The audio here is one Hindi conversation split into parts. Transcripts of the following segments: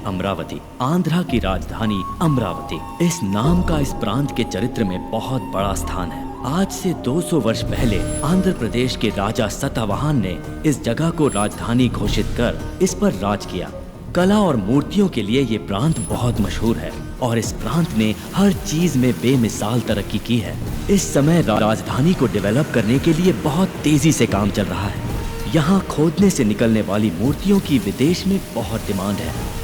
अमरावती, आंध्रा की राजधानी अमरावती। इस नाम का इस प्रांत के चरित्र में बहुत बड़ा स्थान है। आज से 200 वर्ष पहले आंध्र प्रदेश के राजा सतवाहन ने इस जगह को राजधानी घोषित कर इस पर राज किया। कला और मूर्तियों के लिए ये प्रांत बहुत मशहूर है और इस प्रांत ने हर चीज में बेमिसाल तरक्की की है। इस समय राजधानी को डेवलप करने के लिए बहुत तेजी से काम चल रहा है। यहाँ खोदने से निकलने वाली मूर्तियों की विदेश में बहुत डिमांड है।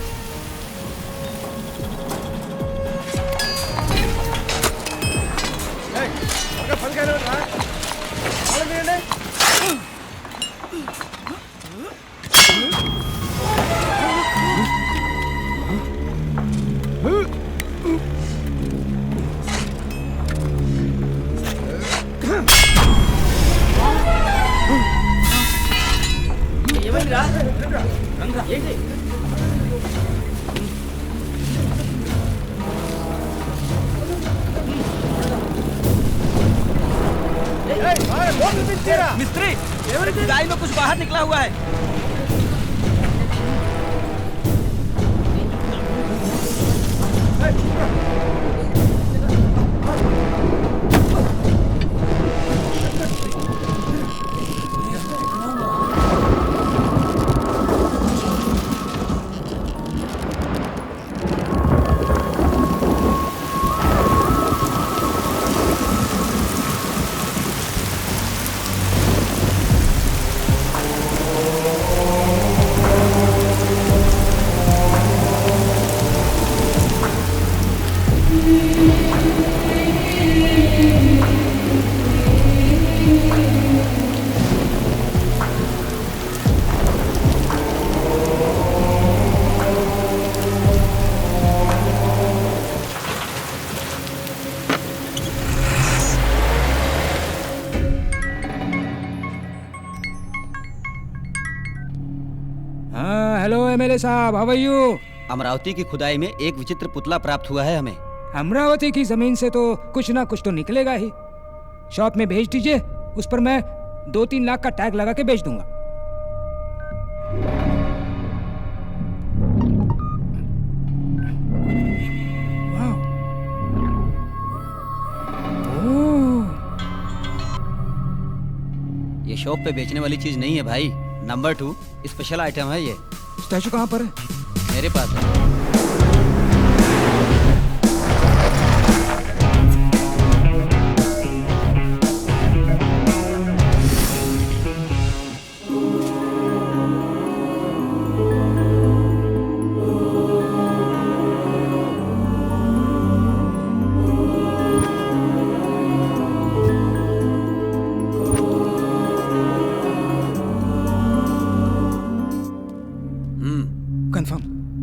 मिस्त्री, खुदाई में कुछ बाहर निकला हुआ है। हेलो एमएलए साहब, हाउ आर यू? अमरावती की खुदाई में एक विचित्र पुतला प्राप्त हुआ है हमें। अमरावती की जमीन से तो कुछ ना कुछ तो निकलेगा ही। शॉप में भेज दीजिए, उस पर मैं 2-3 लाख का टैग लगा के बेच दूंगा। वाह, ये शॉप पे बेचने वाली चीज नहीं है भाई। नंबर 2 स्पेशल आइटम है ये। स्टैचू कहाँ पर है? मेरे पास है।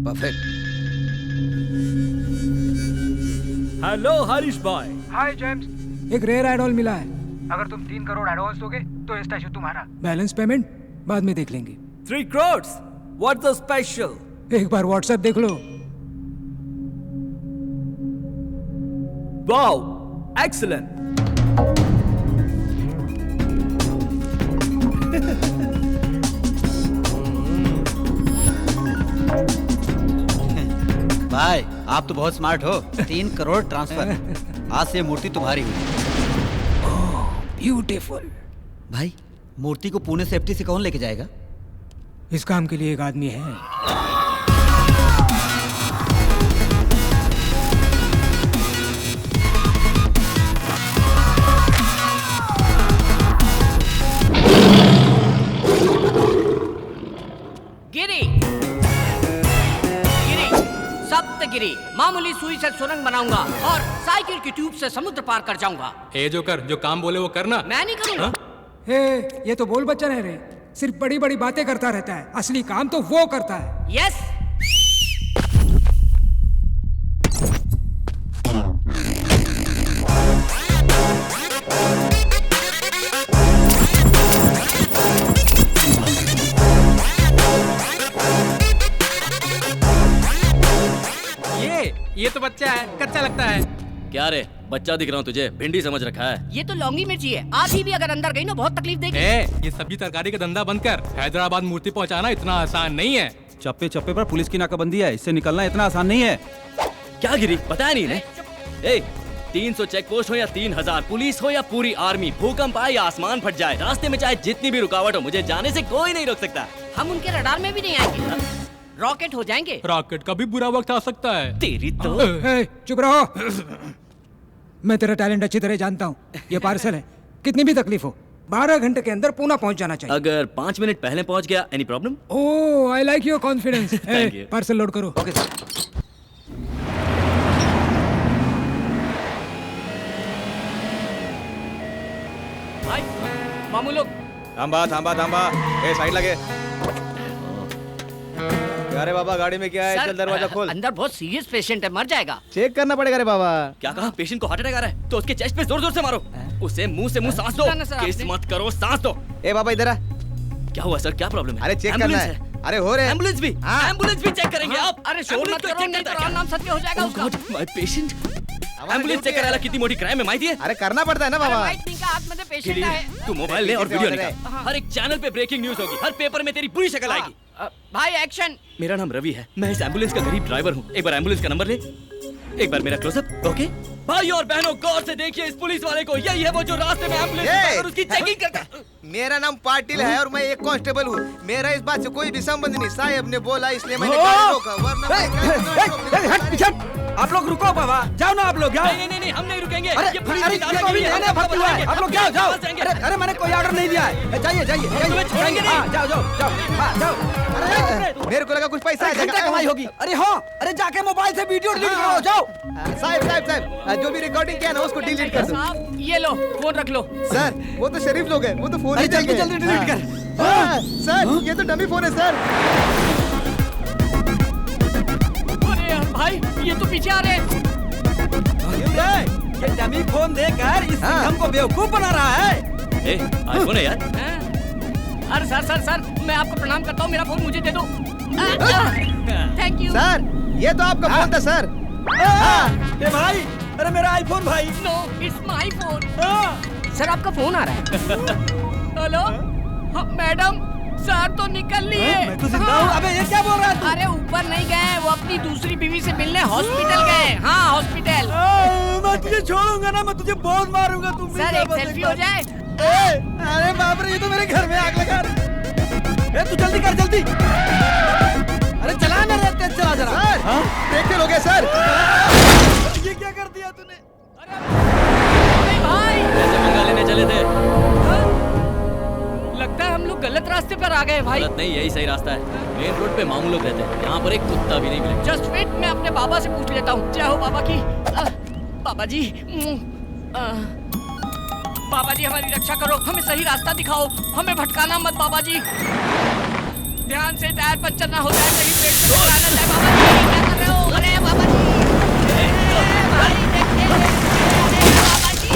परफेक्ट। हेलो हरीश भाई। हाय जेम्स, एक रेयर एडॉल मिला है। अगर तुम 3 करोड़ एडवांस दोगे तो ये स्टैचू तुम्हारा। बैलेंस पेमेंट बाद में देख लेंगे। 3 crores? What's the special? एक बार व्हाट्सएप देख लो। Wow, excellent. भाई आप तो बहुत स्मार्ट हो। 3 करोड़ ट्रांसफर। आज से मूर्ति तुम्हारी हुई। ब्यूटीफुल। भाई मूर्ति को पुणे से एफटी से कौन लेके जाएगा? इस काम के लिए एक आदमी है। सप्तगिरी, मामूली सुई से सुरंग बनाऊंगा और साइकिल की ट्यूब से समुद्र पार कर जाऊंगा। ए जोकर, जो काम बोले वो करना। मैं नहीं करूंगा। ये तो बोल बच्चन है रे, सिर्फ बड़ी बड़ी बातें करता रहता है, असली काम तो वो करता है। यस। ये तो बच्चा है, कच्चा लगता है। क्या रे, बच्चा दिख रहा हूँ तुझे? भिंडी समझ रखा है। ये तो लौंगी मिर्ची है, आधी भी अगर अंदर गई ना बहुत तकलीफ देगी। ये सब्जी तरकारी का धंधा बंद कर। हैदराबाद मूर्ति पहुँचाना इतना आसान नहीं है। चप्पे चप्पे पर पुलिस की नाकाबंदी है, इससे निकलना इतना आसान नहीं है। क्या गिरी, बताया नहीं ने? ए, 300 चेक पोस्ट हो या 3000 पुलिस हो या पूरी आर्मी, भूकंप आए या आसमान फट जाए, रास्ते में चाहे जितनी भी रुकावट हो, मुझे जाने से कोई नहीं रोक सकता। हम उनके रडार में भी नहीं आएंगे, रॉकेट हो जाएंगे। रॉकेट का भी बुरा वक्त आ सकता है। तेरी तो ए, चुप रहो। मैं तेरा टैलेंट अच्छी तरह जानता हूँ। ये पार्सल है, कितनी भी तकलीफ हो 12 घंटे के अंदर पूना पहुंच जाना चाहिए। अगर 5 मिनट पहले पहुंच गया, any problem? Oh, I like your confidence. Thank you. Parcel load करो। Okay sir. भाई मामू लोग थांबा थांबा थांबा, ए साइड लगे। अरे बाबा गाड़ी में क्या है? सर, चल दरवाजा खोल। अंदर बहुत सीरियस पेशेंट है, मर जाएगा। चेक करना पड़ेगा रे बाबा। क्या कहा? पेशेंट को हार्ट अटैक आ रहा है तो उसके चेस्ट पे जोर जोर से मारो, उसे मुंह से मुंह सांस दो। ना, ना, सर, किस आपने- मत करो, सांस दो। ए बाबा इधर आ। क्या हुआ सर, क्या प्रॉब्लम है? अरे चेक करना एम्बुलेंस है। अरे हो रे। एम्बुलेंस भी, हाँ। एम्बुलेंस भी चेक करेंगे आप? अरे शोर मत करो, नहीं तो राम नाम सत्य हो जाएगा उसका। My patient. एम्बुलेंस चेक करायला किती मोठी क्राइम है माहिती है? अरे करना पड़ता है ना अरे बाबा। वाईट नहीं का आतमध्ये पेशेंट आहे। तू मोबाइल ले और वीडियो अरे। निकाल। हर एक चैनल पे ब्रेकिंग न्यूज होगी, हर पेपर में तेरी पूरी शक्ल आएगी। भाई एक्शन। मेरा नाम रवि है, मैं इस एम्बुलेंस का गरीब ड्राइवर हूँ। एक बार एम्बुलेंस का नंबर ले, एक बार मेरा क्लोजअप। ओके भाई और बहनों, गौर से देखिए इस पुलिस वाले को। यही है वो जो रास्ते में एम्बुलेंस और उसकी चेकिंग करता है। मेरा नाम पाटिल है और मैं एक कांस्टेबल हूँ। मेरा इस बात से कोई भी संबंध नहीं। साहब ने बोला इसलिए मैंने गाड़ी रोका, वरना मैं आप लोग रुको बाबा, जाओ ना आप लोग, जाओ। नहीं नहीं नहीं, हम नहीं रुकेंगे। अरे ये पुलिस अरे की दादागिरी अभी है, मैंने हम भर्ती हुआ है, आप लोग जाओ जाओ। वापस जाएंगे। अरे मैंने कोई ऑर्डर नहीं दिया है। जाइए जाइए तुम्हें छोड़ेंगे नहीं। हाँ, जाओ जाओ जाओ, हाँ, जाओ। अरे मेरे को लगा कुछ पैसा आ घंटा जाएगा। कमाई होगी। अरे हाँ, अरे जाके मोबाइल से वीडियो डिलीट करो, जाओ। साहब साहब साहब, जो भी रिकॉर्डिंग किया ना उसको डिलीट कर दो। साहब ये लो फोन रख लो। सर वो तो शरीफ लोग हैं, वो तो फोन अरे ही जल्दी देंगे। जल्दी डिलीट कर। हाँ, सर ये तो डमी फोन है सर। अरे यार भाई, ये तो पीछे आ रहे हैं। ये डमी फोन देकर इस हाँ। हमको बेवकूफ बना रहा है। ए, आईफोन है यार। हैं? अरे सर सर सर, मैं आपको प्रणाम करता हूँ, मेरा फोन मुझे दे दो। Thank you. सर ये तो आपका फोन था सर। ए भाई, अरे मेरा आईफोन भाई। No, it's my phone. Sir आपका फोन आ रहा है। हेलो हाँ, मैडम, सर तो निकल लिए। मैं तो जिंदा हूँ। अबे ये क्या बोल रहा है तू? अरे ऊपर नहीं गए, वो अपनी दूसरी बीवी से मिलने हॉस्पिटल गए। हाँ हॉस्पिटल। मैं तुझे छोड़ूंगा ना, मैं तुझे बहुत मारूंगा। तुम भी सर क्या एक बोल सेल्फी रहे हो जाए। अरे बाप रे, ये तो मेरे घर में आग लगा रहा है। तू जल्दी कर जल्दी। अरे चला ना रे, तेज चला जरा। सर ब्रेक फेल हो गया सर। ये क्या कर दिया तूने? अरे भाई, ऐसे पंगा लेने चले थे? लगता है हम लोग गलत रास्ते पर आ गए भाई। गलत नहीं, यही सही रास्ता है। मेन रोड पे मामू लोग रहते हैं, यहाँ पर एक कुत्ता भी नहीं मिलेगा। जस्ट वेट, मैं अपने बाबा से पूछ लेता हूँ। जय हो बाबा की। बाबा जी, बाबा जी हमारी रक्षा करो, हमें सही रास्ता दिखाओ, हमें भटकाना मत बाबा जी। ध्यान से, टायर पंचर ना हो जाए, कहीं पेट से टकरा ना जाए। बाबा जी क्या कर रहे हो? अरे बाबा जी, भाई देखते हैं। अरे बाबा जी,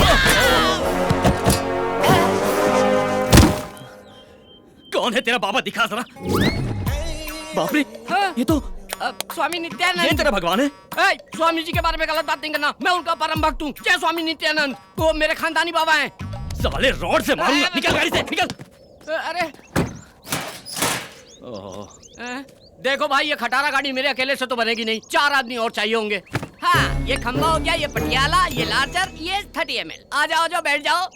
कौन है तेरा बाबा, दिखा जरा। बाप रे, हाँ? ये तो स्वामी ये नित्यानंद। तेरा भगवान है। ए, स्वामी जी के बारे में गलत बात नहीं करना, मैं उनका परम भक्त हूँ। जय स्वामी नित्यानंद, वो मेरे खानदानी बाबा हैं। साले रॉड से मारूंगा, निकल गाड़ी से, निकल। अरे ओह, देखो भाई, ये खटारा गाड़ी मेरे अकेले से तो बनेगी नहीं, 4 आदमी और चाहिए होंगे। हाँ, ये खंबा हो गया, ये पटियाला, ये लार्जर, ये 30 ml। आ जाओ बैठ जाओ।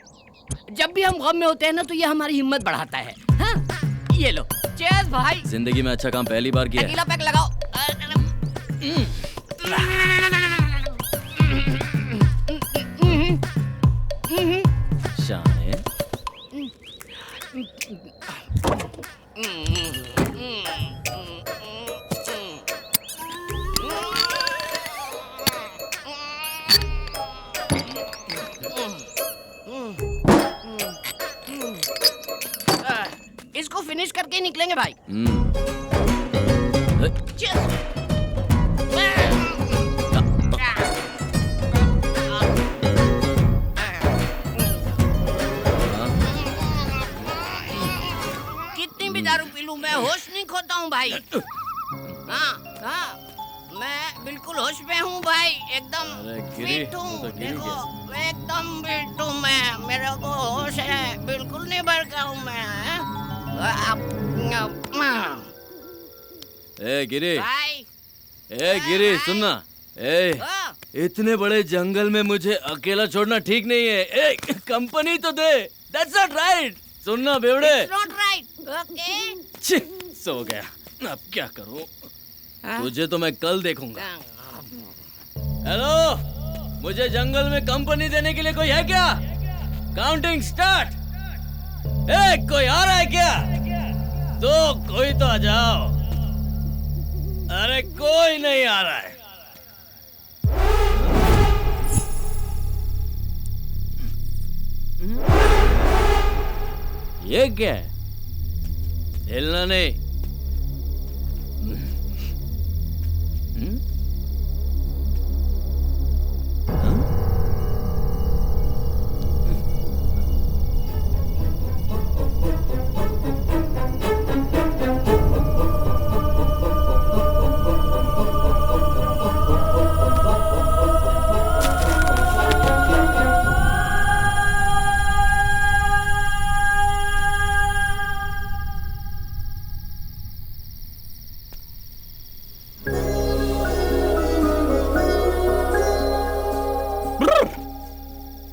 जब भी हम गम में होते हैं ना, तो ये हमारी हिम्मत बढ़ाता है। हाँ, ये लो, चेयर्स भाई। जिंदगी में अच्छा काम पहली बार किया है। अकेला पैक लगाओ। शाने। इसको फिनिश करके ही निकलेंगे भाई। Cheers. कितनी भी दारू पी लूं, मैं होश नहीं खोता हूँ भाई। हाँ हाँ, मैं बिल्कुल होश में हूँ भाई, एकदम अरे गिरी, फिट हूँ। तू तो गिरी देखो, एकदम फिट हूँ मैं, मेरे को होश है, बिल्कुल नहीं भड़का हूँ मैं। ए गिरी, भाई ए गिरी सुनना, ए हाँ। इतने बड़े जंगल में मुझे अकेला छोड़ना ठीक नहीं है। ए कंपनी तो दे। That's not right। सुनना बेवड़े। It's not right। ओके। छी, सो गया। अब क्या करूं? तुझे तो मैं कल देखूंगा। हेलो, मुझे जंगल में कंपनी देने के लिए कोई है क्या? Counting start. ए, कोई आ रहा है क्या? तो कोई तो आ जाओ। अरे कोई नहीं आ रहा है। ये क्या है? हिलना नहीं।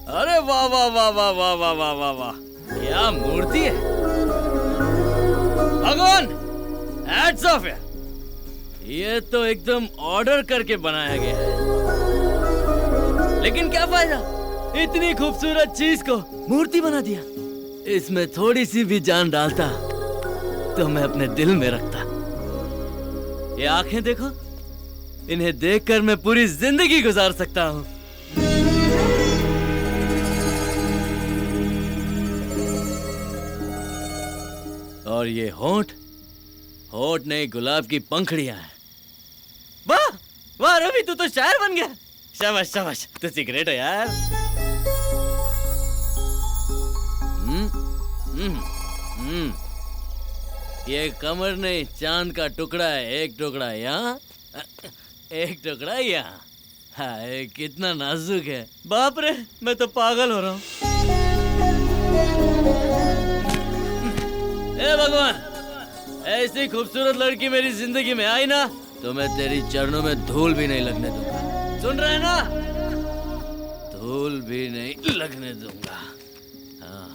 अरे वाह वाह वाह वाह वाह वाह वाह वाह वाह, क्या मूर्ति है भगवान। हैट्स ऑफ है। ये तो एकदम ऑर्डर करके बनाया गया है। लेकिन क्या फायदा, इतनी खूबसूरत चीज को मूर्ति बना दिया। इसमें थोड़ी सी भी जान डालता तो मैं अपने दिल में रखता। ये आंखें देखो, इन्हें देखकर मैं पूरी जिंदगी गुजार सकता हूँ। और ये होंठ, होंठ नहीं गुलाब की पंखड़ियां हैं। वाह वाह रवि, तू तो शायर बन गया। शाबाश शाबाश, तू सिगरेट है यार। ये कमर नहीं, चांद का टुकड़ा है। एक टुकड़ा यहाँ, एक टुकड़ा यहाँ। हाय कितना नाजुक है। बाप रे, मैं तो पागल हो रहा हूँ। ए भगवान, ऐसी खूबसूरत लड़की मेरी जिंदगी में आई ना तो मैं तेरी चरणों में धूल भी नहीं लगने दूंगा। सुन रहे हैं ना? धूल भी नहीं लगने दूंगा। हाँ।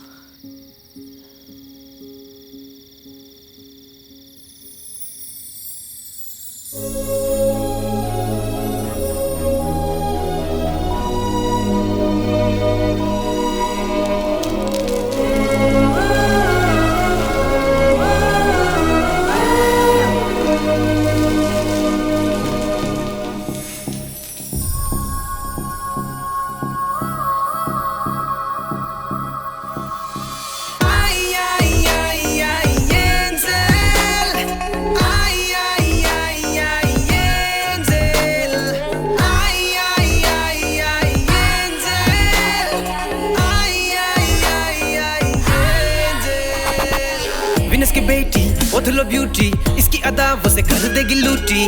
की बेटी ओथलो ब्यूटी, इसकी अदा वो से कर देगी लूटी।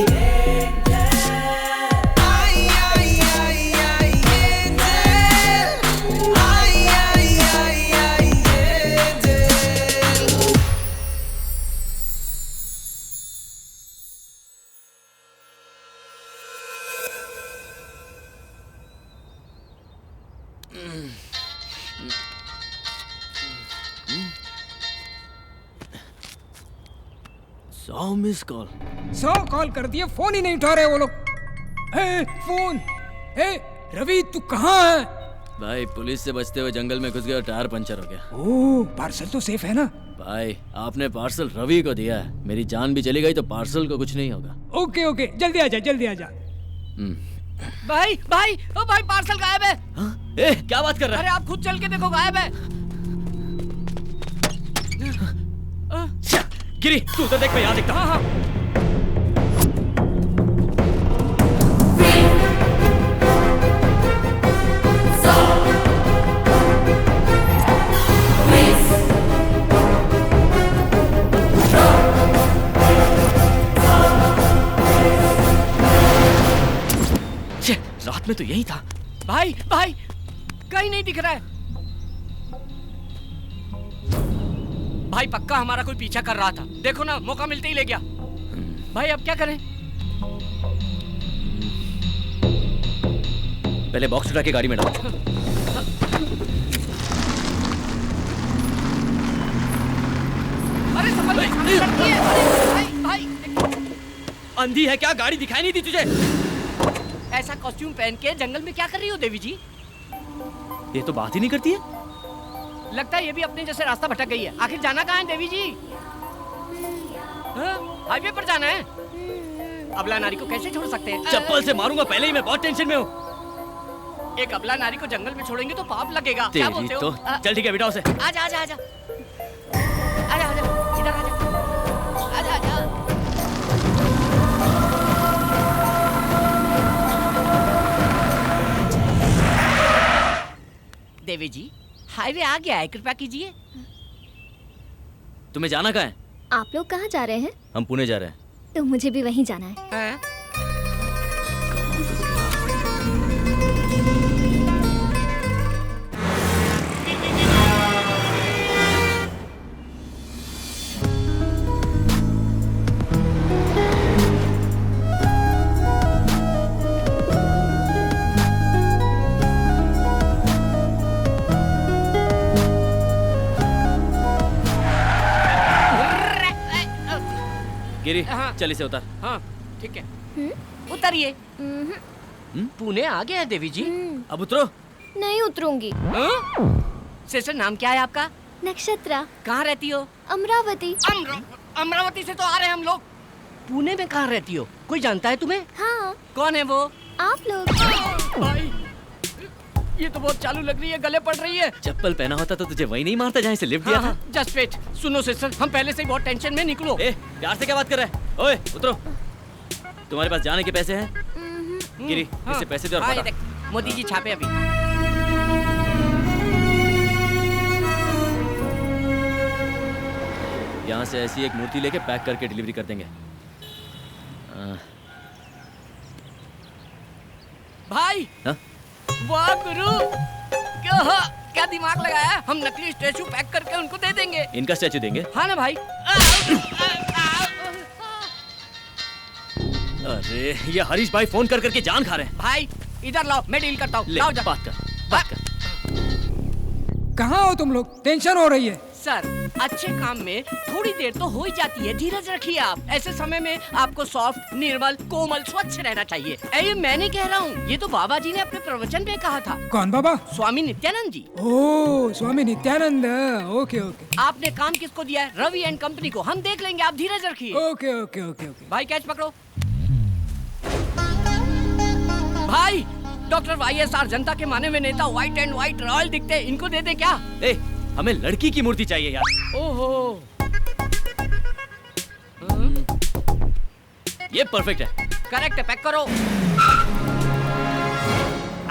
सौ मिस कॉल, 100 कॉल कर दिए, फोन ही नहीं उठा रहे वो लोग। फोन। रवि तू कहाँ है? भाई पुलिस से बचते हुए जंगल में घुस गया और टायर पंचर हो गया। ओह, पार्सल तो सेफ है ना? भाई आपने पार्सल रवि को दिया है, मेरी जान भी चली गई तो पार्सल को कुछ नहीं होगा। ओके ओके, जल्दी आजा जल्दी आजा। भाई भाई ओ भाई, पार्सल गायब है। हाँ? क्या बात कर रहा है? अरे आप खुद चल के देखो, गायब है। गिरी तू तो देख, मैं यहाँ देखता हूँ। हाँ। रात में तो यही था। भाई भाई कहीं नहीं दिख रहा है। भाई पक्का हमारा कोई पीछा कर रहा था, देखो ना, मौका मिलते ही ले गया। भाई अब क्या करें? पहले बॉक्स उठा के गाड़ी में डालो। अरे संभल भाई, लड़की है। अरे भाई अंधी है क्या? गाड़ी दिखाई नहीं दी तुझे? ऐसा कॉस्ट्यूम पहन के जंगल में क्या कर रही हो देवी जी? ये तो बात ही नहीं करती है। लगता है ये भी अपने जैसे रास्ता भटक गई है। आखिर जाना कहाँ है देवी जी? हाँ? हाईवे पर जाना है। अबला नारी को कैसे छोड़ सकते हैं? चप्पल से मारूंगा, पहले ही मैं बहुत टेंशन में हूँ। एक अबला नारी को जंगल में छोड़ेंगे तो पाप लगेगा। क्या तेरी बोलते हो? तो चल ठीक है, बिठाओ उसे। आजा आजा आजा आजा आजा इधर आजा आजा आजा। देवी जी हाईवे आ गया है, कृपया कीजिए। तुम्हें जाना कहाँ है? आप लोग कहाँ जा रहे हैं? हम पुणे जा रहे हैं। तो मुझे भी वहीं जाना है। हैं? गिरी, हाँ। चल इसे उतार। हाँ ठीक है, उतरिए। पुणे आ गया है देवी जी। अब उतरो। नहीं उतरूंगी। सिस्टर नाम क्या है आपका? नक्षत्रा। कहाँ रहती हो? अमरावती। अमरावती से तो आ रहे हैं हम लोग। पुणे में कहाँ रहती हो? कोई जानता है तुम्हें? हाँ। कौन है वो? आप लोग। भाई ये तो बहुत चालू लग रही है, गले पड़ रही है। चप्पल पहना होता तो तुझे वही नहीं मारता जहाँ से लिफ्ट दिया था। Just wait. सुनो सिस्टर, हम पहले से ही बहुत टेंशन में। निकलो। ए, प्यार से क्या बात कर रहा है? ओए उतरो। तुम्हारे पास जाने के पैसे हैं? गिरी, इससे पैसे दे और हाँ, बता। ये देख, मोदी जी छापे अभी। यहाँ से ऐसी एक मूर्ति लेके पैक करके डिलीवरी कर देंगे। भाई हाँ? वाह गुरु, क्या दिमाग लगाया है? हम नकली स्टैचू पैक करके उनको दे देंगे। इनका स्टैचू देंगे? हाँ ना भाई। अरे ये हरीश भाई फोन कर करके जान खा रहे हैं। भाई इधर लाओ, मैं डील करता हूँ। ले, लाओ जा। बात कर, बात कर। कहाँ हो तुम लोग? टेंशन हो रही है। सर अच्छे काम में थोड़ी देर तो हो ही जाती है, धीरज रखिए आप। ऐसे समय में आपको सॉफ्ट, निर्मल, कोमल, स्वच्छ रहना चाहिए। ये मैं नहीं कह रहा हूँ, ये तो बाबा जी ने अपने प्रवचन में कहा था। कौन बाबा? स्वामी नित्यानंद जी। ओ स्वामी नित्यानंद। ओके ओके आपने काम किसको दिया है? रवि एंड कंपनी को। हम देख लेंगे, आप धीरज रखिए। Okay okay okay okay. भाई कैच पकड़ो। भाई डॉक्टर YSR जनता के माने हुए नेता, व्हाइट एंड व्हाइट रॉयल दिखते, इनको दे दे क्या? ए, हमें लड़की की मूर्ति चाहिए यार। ओहो ये परफेक्ट है। करेक्ट है, पैक करो।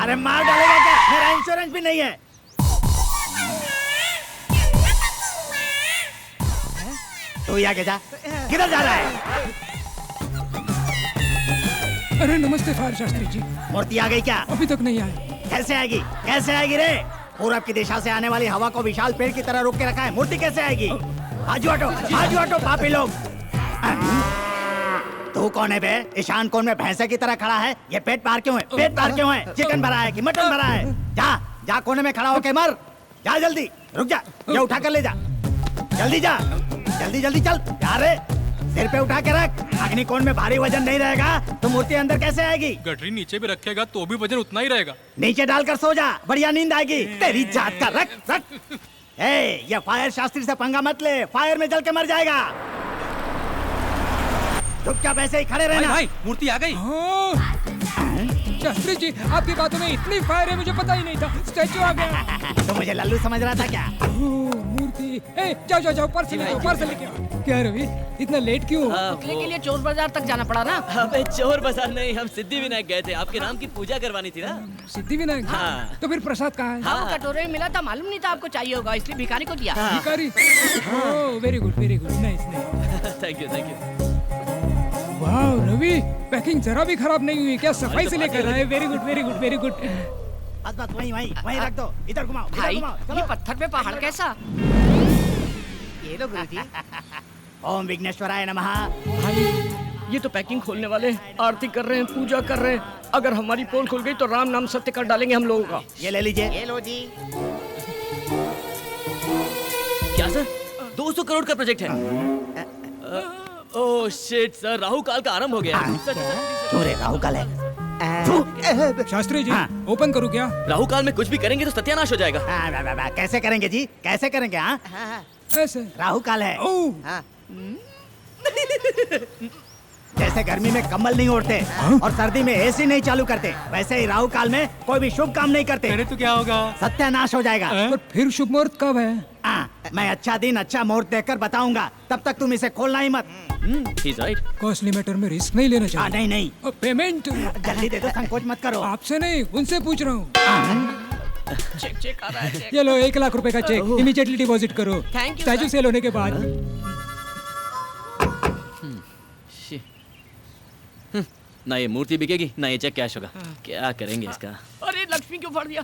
अरे मार डालेगा क्या? मेरा इंश्योरेंस भी नहीं है। तू यहाँ के जा, किधर जा रहा है? अरे नमस्ते फायर शास्त्री जी। मूर्ति आ गई क्या? अभी तक नहीं आए। कैसे आएगी? कैसे आएगी रे? पूरब की दिशा से आने वाली हवा को विशाल पेड़ की तरह रोक के रखा है, मूर्ति कैसे आएगी? आजू हटो पापी लोग। तू कौन है बे? ईशान कोण में भैंसे की तरह खड़ा है। ये पेट पार क्यों है? पेट पार क्यों है? चिकन भरा है कि मटन भरा है? जा कोने में खड़ा होके मर। जा जल्दी, रुक जा, ये उठा कर ले जा। जल्दी जा, जल्दी चल। जा रे, सिर पे उठा के रख। अग्निकोण में भारी वजन नहीं रहेगा तो मूर्ति अंदर कैसे आएगी? गठरी नीचे भी रखेगा तो भी वजन उतना ही रहेगा। नीचे डालकर सो जा, बढ़िया नींद आएगी। तेरी जात का रख। ये फायर शास्त्री से पंगा मत ले, फायर में जल के मर जाएगा। चुपचाप ऐसे ही खड़े रहना। भाई मूर्ति आ गई। शास्त्री जी आपकी बातों में इतनी फायर है, मुझे पता ही नहीं था। स्टैचू आ गया। तो मुझे लल्लू समझ रहा था क्या? मूर्ति। जाओ पार्सल लेके आओ। क्या रवि इतना लेट क्यों? पुतले के लिए चोर बाजार तक जाना पड़ा ना। अबे चोर बाजार नहीं, हम सिद्धि विनायक गए थे। आपके नाम की पूजा करवानी थी ना। सिद्धि विनायक। हाँ। तो फिर प्रसाद कहाँ है? हाँ, कटोरे में मिला था, मालूम नहीं था आपको चाहिए होगा, इसलिए भिखारी को दिया। भिखारी। Very good nice. Thank you. वाह रवि, पैकिंग जरा भी खराब नहीं हुई क्या? सफाई से लेकर रहा है। Very good. बस वहीं रख दो। इधर घुमाओ। भाई ये पत्थर पे पहाड़ कैसा? ये लो गुरुजी। ओम विघ्नेश्वराय नमः। भाई ये तो पैकिंग खोलने वाले हैं, आरती कर रहे हैं, पूजा कर रहे हैं। अगर हमारी पोल खुल गई तो राम नाम सत्य कर डालेंगे हम लोगों का। ये ले लीजिए। ये लो जी। क्या सर 200 करोड़ का प्रोजेक्ट है? ओह शिट सर, राहु काल का आरंभ हो गया। सर, क्यों रे, राहु काल है? शास्त्री जी हाँ। ओपन करूँ क्या? राहु काल में कुछ भी करेंगे तो सत्यानाश हो जाएगा। कैसे करेंगे जी, कैसे करेंगे? हाँ, ऐसे राहु काल है। ओह जैसे गर्मी में कम्बल नहीं ओढ़ते और सर्दी में एसी नहीं चालू करते, वैसे ही राहु काल में कोई भी शुभ काम नहीं करते। अरे तो क्या होगा? सत्यानाश हो जाएगा। पर फिर शुभ मुहूर्त कब है? मैं अच्छा दिन अच्छा मुहूर्त देखकर बताऊंगा, तब तक तुम इसे खोलना ही मत। He's right. कॉस्टली मैटर में रिस्क नहीं लेना चाहिए। नहीं नहीं, और पेमेंट जल्दी दे दो, संकोच मत करो। आपसे नहीं, उनसे पूछ रहा हूँ। चेक आ रहा है। ये लो 1 लाख रुपए का चेक, इमीडिएटली डिपॉजिट करो। Thank you, statue sir. Sale होने के बाद। ना ये मूर्ति बिकेगी ना ये चेक कैश होगा। क्या करेंगे इसका? अरे लक्ष्मी क्यों फाड़ दिया?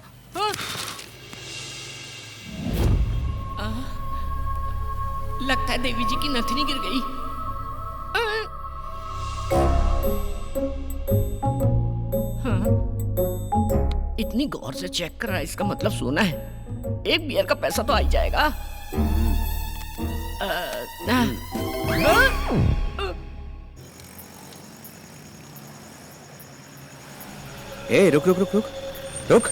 लगता है देवी जी की नथनी गिर गई। इतनी गौर से चेक कर रहा है, इसका मतलब सोना है। एक बियर का पैसा तो आ ही जाएगा। ए रुक रुक रुक रुक रुक।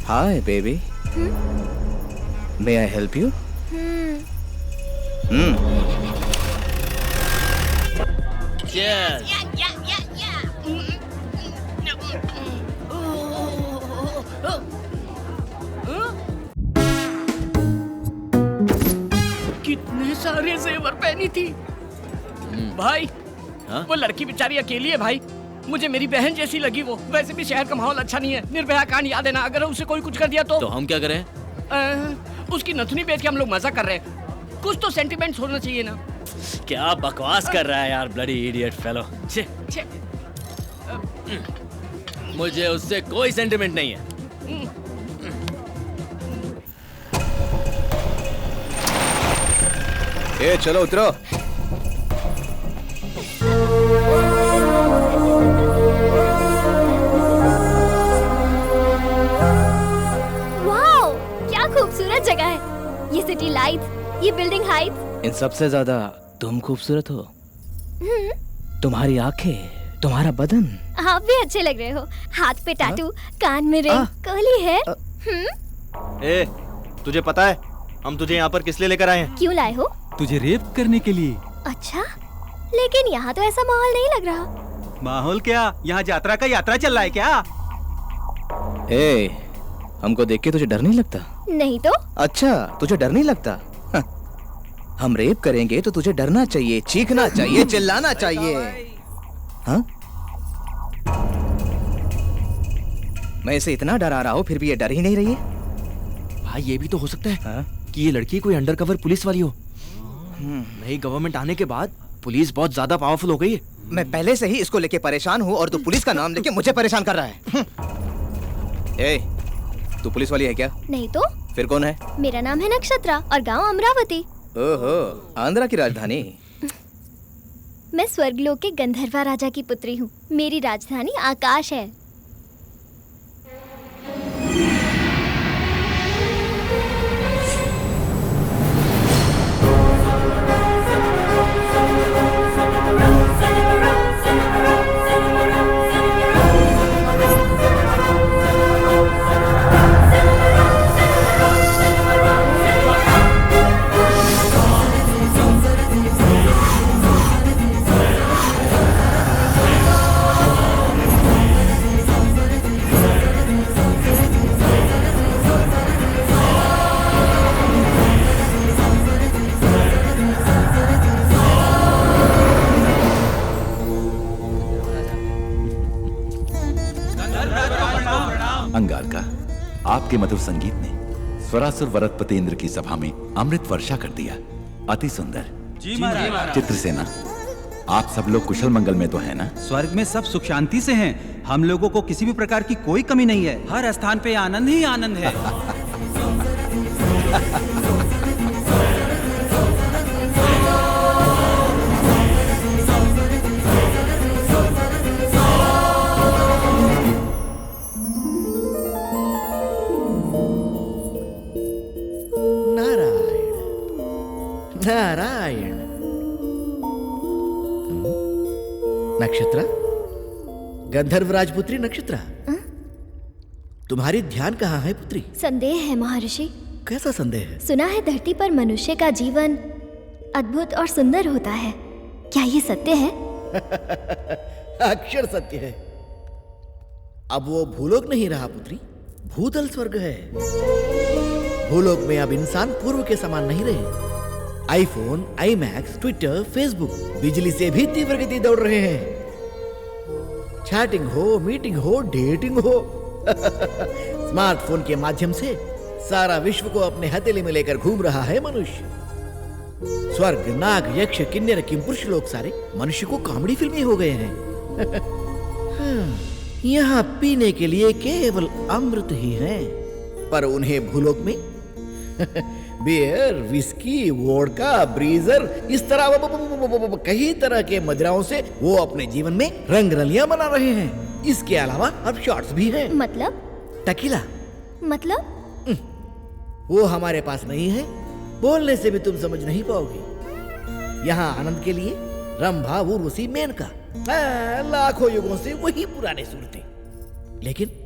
Hi baby, may I help you? Cheers. कितने सारे जेवर पहनी थी भाई। हाँ? वो लड़की बेचारी अकेली है भाई, मुझे मेरी बहन जैसी लगी वो। वैसे भी शहर का माहौल अच्छा नहीं है, निर्भया कांड याद है ना? अगर उसे कोई कुछ कर दिया तो हम क्या करें? उसकी नथनी बेच के हम लोग मजा कर रहे हैं। कुछ तो सेंटिमेंट्स होना चाहिए ना। क्या बकवास कर रहा है यार, ब्लडी इडियट फेलो। छे, मुझे उससे कोई सेंटिमेंट नहीं है। ए चलो उतरो। वाओ, क्या खूबसूरत जगह है। ये सिटी लाइट्स, ये बिल्डिंग हाइट्स। इन सबसे ज्यादा तुम खूबसूरत हो। तुम्हारी आंखें, तुम्हारा बदन। आप भी अच्छे लग रहे हो। हाथ पे टैटू, कान में रिंग, कर्ली है। ए, तुझे पता है हम तुझे यहाँ पर किस लिए लेकर आए हैं? क्यों लाए हो? तुझे रेप करने के लिए। अच्छा, लेकिन यहाँ तो ऐसा माहौल नहीं लग रहा। माहौल क्या, यहाँ यात्रा का यात्रा चल रहा है क्या? ए, हमको देख के तुझे डर नहीं लगता? नहीं तो? अच्छा, तुझे डर नहीं लगता? हम रेप करेंगे तो तुझे डरना चाहिए, चीखना चाहिए, चिल्लाना चाहिए। हाँ? मैं इसे इतना डरा रहा हूँ फिर भी ये डर ही नहीं रही है। भाई ये भी तो हो सकता है हाँ? कि ये लड़की कोई अंडरकवर पुलिस वाली हो। नई गवर्नमेंट आने के बाद पुलिस बहुत ज्यादा पावरफुल हो गई है। मैं पहले से ही इसको लेके परेशान हूँ और तू पुलिस का नाम लेके मुझे परेशान कर रहा है। ए, तू पुलिस वाली है क्या? नहीं तो? फिर कौन है? मेरा नाम है नक्षत्रा और गांव अमरावती। ओहो, आंध्रा की राजधानी। मैं स्वर्गलोक के गंधर्वा राजा की पुत्री हूँ। मेरी राजधानी आकाश है। अंगारका, आपके मधुर संगीत ने स्वरासुर वरदपतेंद्र की सभा में अमृत वर्षा कर दिया। अति सुंदर। जी महाराज। चित्रसेना, आप सब लोग कुशल मंगल में तो है ना? स्वर्ग में सब सुख शांति से हैं। हम लोगों को किसी भी प्रकार की कोई कमी नहीं है। हर स्थान पे आनंद ही आनंद है। नक्षत्रा, गंधर्व राजपुत्री नक्षत्रा, तुम्हारी ध्यान कहाँ है पुत्री? संदेह है महर्षि। कैसा संदेह है? सुना है धरती पर मनुष्य का जीवन अद्भुत और सुंदर होता है, क्या ये सत्य है? अक्षर सत्य है। अब वो भूलोक नहीं रहा पुत्री, भूतल स्वर्ग है। भूलोक में अब इंसान पूर्व के समान नहीं रहे। आईफोन, आईमैक्स, ट्विटर, फेसबुक बिजली से भी तीव्र गति दौड़ रहे हैं। चैटिंग हो, मीटिंग हो, डेटिंग हो, स्मार्टफोन के माध्यम से सारा विश्व को अपने हथेली में लेकर घूम रहा है मनुष्य। स्वर्ग, नाग, यक्ष, किन्नर, किंपुरुष लोग सारे मनुष्य को कॉमेडी फिल्में हो गए हैं। यहाँ पीने के लिए केवल अमृत ही है, पर उन्हें भूलोक में बियर, विस्की, वोडका, ब्रीजर, इस तरह कई तरह के मदिराओं से वो अपने जीवन में रंग रलियां बना रहे हैं। इसके अलावा अब शॉट्स भी हैं। मतलब? टकीला। मतलब? वो हमारे पास नहीं है, बोलने से भी तुम समझ नहीं पाओगे। यहाँ आनंद के लिए रंभा, उर्वशी, मेनका, लाखों युगों से वही पुराने सूरतें। लेकिन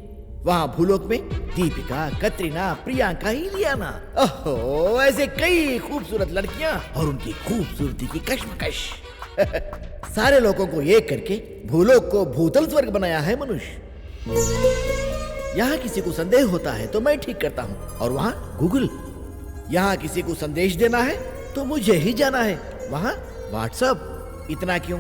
वहाँ भूलोक में दीपिका, कतरीना, प्रियंका, इलियाना, ओहो, ऐसे कई खूबसूरत लड़कियां और उनकी खूबसूरती की कश्मकश। सारे लोगों को एक करके भूलोक को भूतल स्वर्ग बनाया है मनुष्य। यहाँ किसी को संदेह होता है तो मैं ठीक करता हूँ, और वहाँ गूगल। यहाँ किसी को संदेश देना है तो मुझे ही जाना है, वहाँ व्हाट्सएप। इतना क्यों?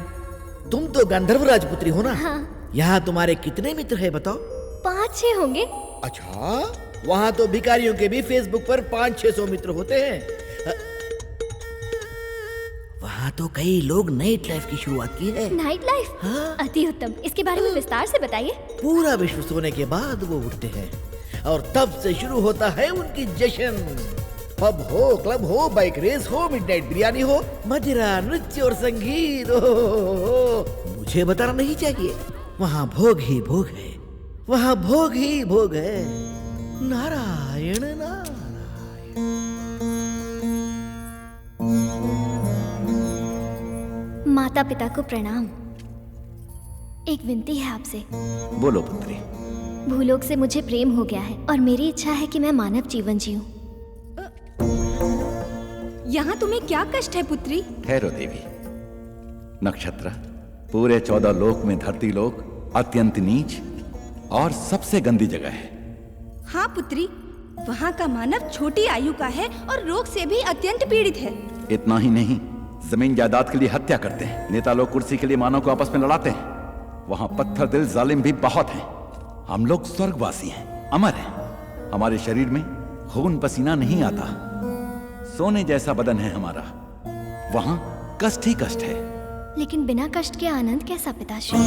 तुम तो गंधर्व राजपुत्री हो ना? हाँ। यहाँ तुम्हारे कितने मित्र हैं बताओ? 5-6 होंगे। अच्छा, वहाँ तो भिखारियों के भी फेसबुक पर 500-600 मित्र होते हैं। वहाँ तो कई लोग नाइट लाइफ की शुरुआत की है। Night life? हाँ। अति उत्तम, इसके बारे में विस्तार से बताइए। पूरा विश्व सोने के बाद वो उठते हैं और तब से शुरू होता है उनकी जश्न। पब हो, क्लब हो, बाइक रेस हो, मिडनाइट बिरयानी हो, मदिरा, नृत्य और संगीत हो। मुझे बताना नहीं चाहिए, वहाँ भोग ही भोग है, वहाँ भोग ही भोग है। नारायण नारायण। माता पिता को प्रणाम। एक विनती है आपसे। बोलो पुत्री। भूलोक से मुझे प्रेम हो गया है और मेरी इच्छा है कि मैं मानव जीवन जीऊं। यहाँ तुम्हें क्या कष्ट है पुत्री? ठहरो देवी। नक्षत्र, पूरे 14 लोक में धरती लोक अत्यंत नीच और सबसे गंदी जगह है। हाँ पुत्री, वहाँ का मानव छोटी आयु का है और रोग से भी अत्यंत पीड़ित है। इतना ही नहीं, जमीन जायदाद के लिए हत्या करते हैं। नेता लोग कुर्सी के लिए मानव को आपस में लड़ाते हैं। वहाँ पत्थर दिल जालिम भी बहुत हैं। हम लोग स्वर्गवासी हैं, अमर हैं। हमारे शरीर में खून पसीना नहीं आता। सोने जैसा बदन है हमारा। वहाँ कष्ट ही कष्ट है। लेकिन बिना कष्ट के आनंद कैसा पिताश्री?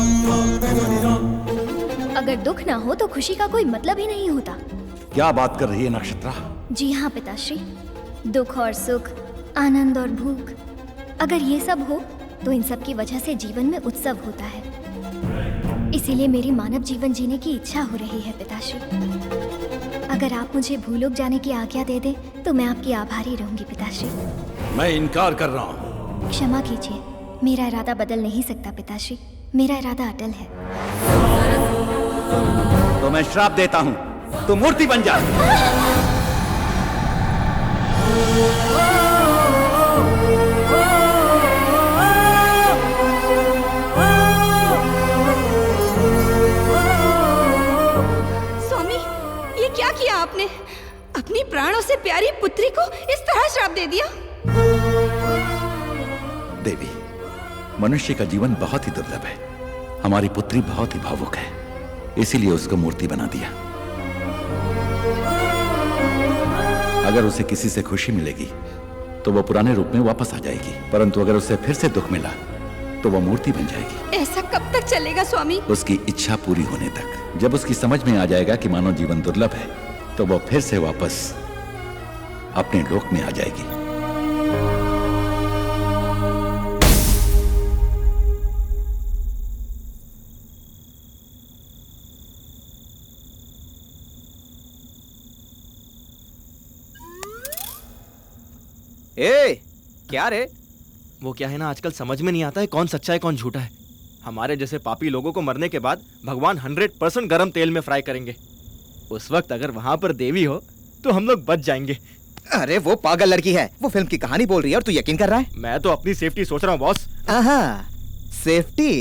अगर दुख ना हो तो खुशी का कोई मतलब ही नहीं होता। क्या बात कर रही है नक्षत्रा? जी हाँ पिताश्री, दुख और सुख, आनंद और भूख, अगर ये सब हो तो इन सब की वजह से जीवन में उत्सव होता है। इसीलिए मेरी मानव जीवन जीने की इच्छा हो रही है पिताश्री। अगर आप मुझे भूलोक जाने की आज्ञा दे दें तो मैं आपकी आभारी रहूंगी पिताश्री। मैं इनकार कर रहा हूँ। क्षमा कीजिए, मेरा इरादा बदल नहीं सकता पिताश्री। मेरा इरादा अटल है। तो मैं श्राप देता हूँ, तू मूर्ति बन जा। स्वामी, ये क्या किया आपने? अपनी प्राणों से प्यारी पुत्री को इस तरह श्राप दे दिया? देवी, मनुष्य का जीवन बहुत ही दुर्लभ है। हमारी पुत्री बहुत ही भावुक है, इसीलिए उसको मूर्ति बना दिया। अगर उसे किसी से खुशी मिलेगी तो वो पुराने रूप में वापस आ जाएगी, परंतु अगर उसे फिर से दुख मिला तो वो मूर्ति बन जाएगी। ऐसा कब तक चलेगा स्वामी? उसकी इच्छा पूरी होने तक। जब उसकी समझ में आ जाएगा कि मानव जीवन दुर्लभ है तो वो फिर से वापस अपने लोक में आ जाएगी। ए, क्या रे? वो क्या है ना, आजकल समझ में नहीं आता है कौन सच्चा है कौन झूठा है। हमारे जैसे पापी लोगों को मरने के बाद भगवान 100% गरम तेल में फ्राई करेंगे। उस वक्त अगर वहां पर देवी हो तो हम लोग बच जाएंगे। अरे वो पागल लड़की है, वो फिल्म की कहानी बोल रही है और तू यकीन कर रहा है? मैं तो अपनी सेफ्टी सोच रहा हूँ बॉस। सेफ्टी?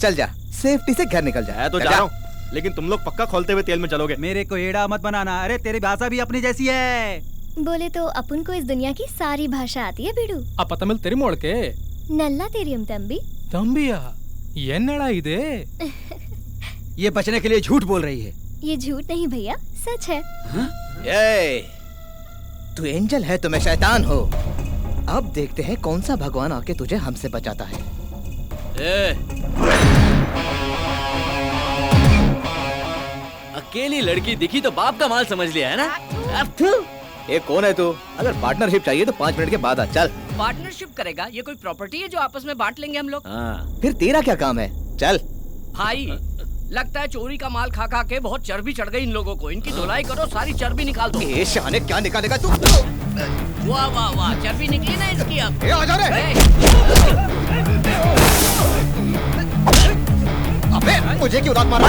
चल जा, सेफ्टी से घर निकल जा। मैं तो जा रहा हूँ, लेकिन तुम लोग पक्का खोलते हुए तेल में चलोगे। मेरे को एड़ा मत बनाना। अरे तेरी भाषा भी अपनी जैसी है। बोले तो अपन को इस दुनिया की सारी भाषा आती है बिडू। ಅಪ್ಪ ತಮಿಳ್ ತೆರಿ ಮೋಳ್ಕೆ नल्ला तेरियम तंबी। ತಂಬಿಯ ಏನ್ನಡ ಇದೆ? ये बचने के लिए झूठ बोल रही है। ये झूठ नहीं भैया, सच है। ए, तू एंजल है तो मैं शैतान हूँ। अब देखते हैं कौन सा भगवान आके तुझे हमसे बचाता है। अकेली लड़की दिखी तो बाप का माल समझ लिया है ना? ये कौन है तू? अगर पार्टनरशिप चाहिए तो 5 मिनट के बाद आ। चल। पार्टनरशिप करेगा? ये कोई प्रॉपर्टी है जो आपस में बांट लेंगे हम लोग? फिर तेरा क्या काम है? चल। भाई लगता है चोरी का माल खा खा के बहुत चर्बी चढ़ गई इन लोगों को। इनकी धुलाई करो, सारी चर्बी निकाल दो। ये शाने क्या निकालेगा तू? वाह वाह वाह, चर्बी निकली ना इसकी अब। आ जा रे। अबे मुझे क्यों लात मारा?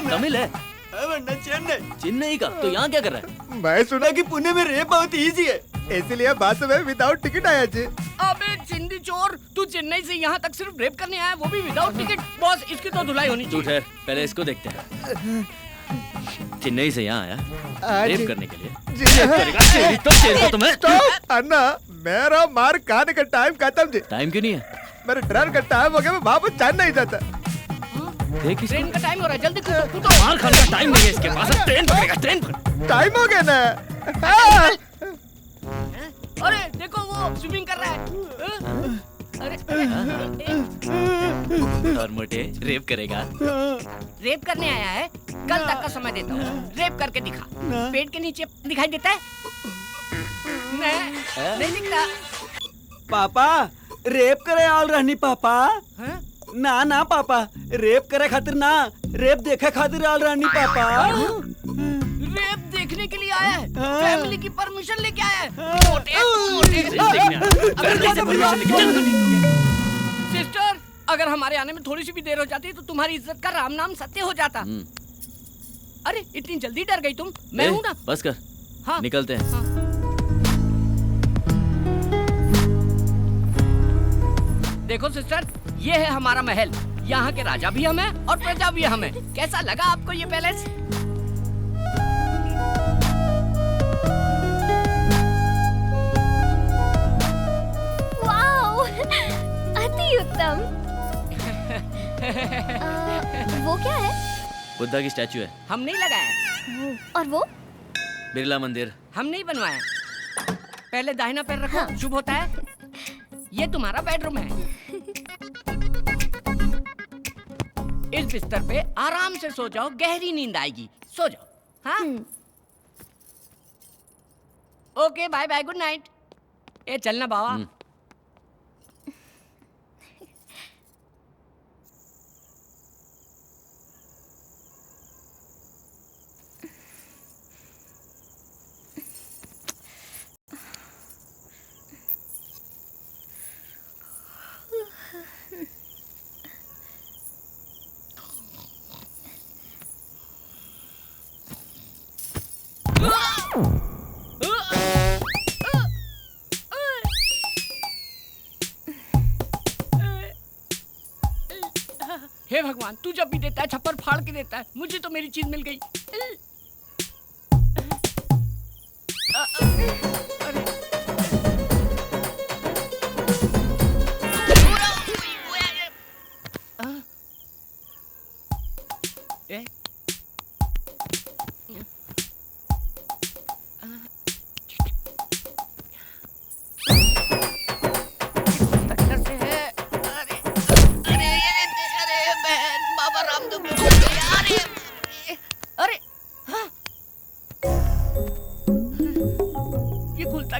तमिल है? चेन्नई का? तो यहाँ क्या कर रहा है? मैं सुना कि पुणे में रेप बहुत इजी है, इसलिए बस में विदाउट टिकट आया जी। अबे चिंदी चोर, तू चेन्नई से यहाँ तक सिर्फ रेप करने आया, वो भी विदाउट टिकट? बॉस इसकी तो धुलाई होनी चाहिए। ठहर, पहले इसको देखते हैं। चेन्नई से यहाँ आया रेप करने के लिए? तो तुम्हें अन्ना, मेरा मार खाने का टाइम खत्म जी। टाइम क्यों नहीं है? मेरे ट्रेन का टाइम हो गया, मैं वापस जान नहीं जाता। ट्रेन का टाइम हो रहा है, जल्दी कूदो। मार खाने का टाइम नहीं है इसके पास, ट्रेन पकड़ेगा, ट्रेन पकड़। टाइम हो गया ना। अरे देखो वो स्विमिंग कर रहा है। और मोटे रेप करेगा? रेप करने आया है? कल तक का समय देता हूँ, रेप करके दिखा। पेट के नीचे दिखाई देता है? नहीं दिखता। पापा रेप करे आल रहनी पापा। ना ना पापा, रेप करे खातिर ना, रेप देखे खातिर आल रहनी पापा। रेप देखने के लिए आया है? फैमिली की परमिशन लेके आया है? मोटे सिस्टर, अगर हमारे आने में थोड़ी सी भी देर हो जाती तो तुम्हारी इज्जत का राम नाम सत्य हो जाता। अरे इतनी जल्दी डर गई तुम? मैं हूँ ना। बस कर। हाँ निकलते हैं। देखो सिस्टर, ये है हमारा महल। यहाँ के राजा भी हम हैं और प्रजा भी हम हैं। कैसा लगा आपको ये पैलेस? वाओ, अति उत्तम। वो क्या है? बुद्धा की स्टैचू है। हम नहीं लगाया। और वो? बिरला मंदिर। हम नहीं बनवाया। पहले दाहिना पैर रखो। हाँ। शुभ होता है। ये तुम्हारा बेडरूम है। इस बिस्तर पे आराम से सो जाओ, गहरी नींद आएगी। सो जाओ। हाँ? Okay, bye bye, good night. ए चलना बाबा। हे भगवान, तू जब भी देता है छप्पर फाड़ के देता है। मुझे तो मेरी चीज मिल गई।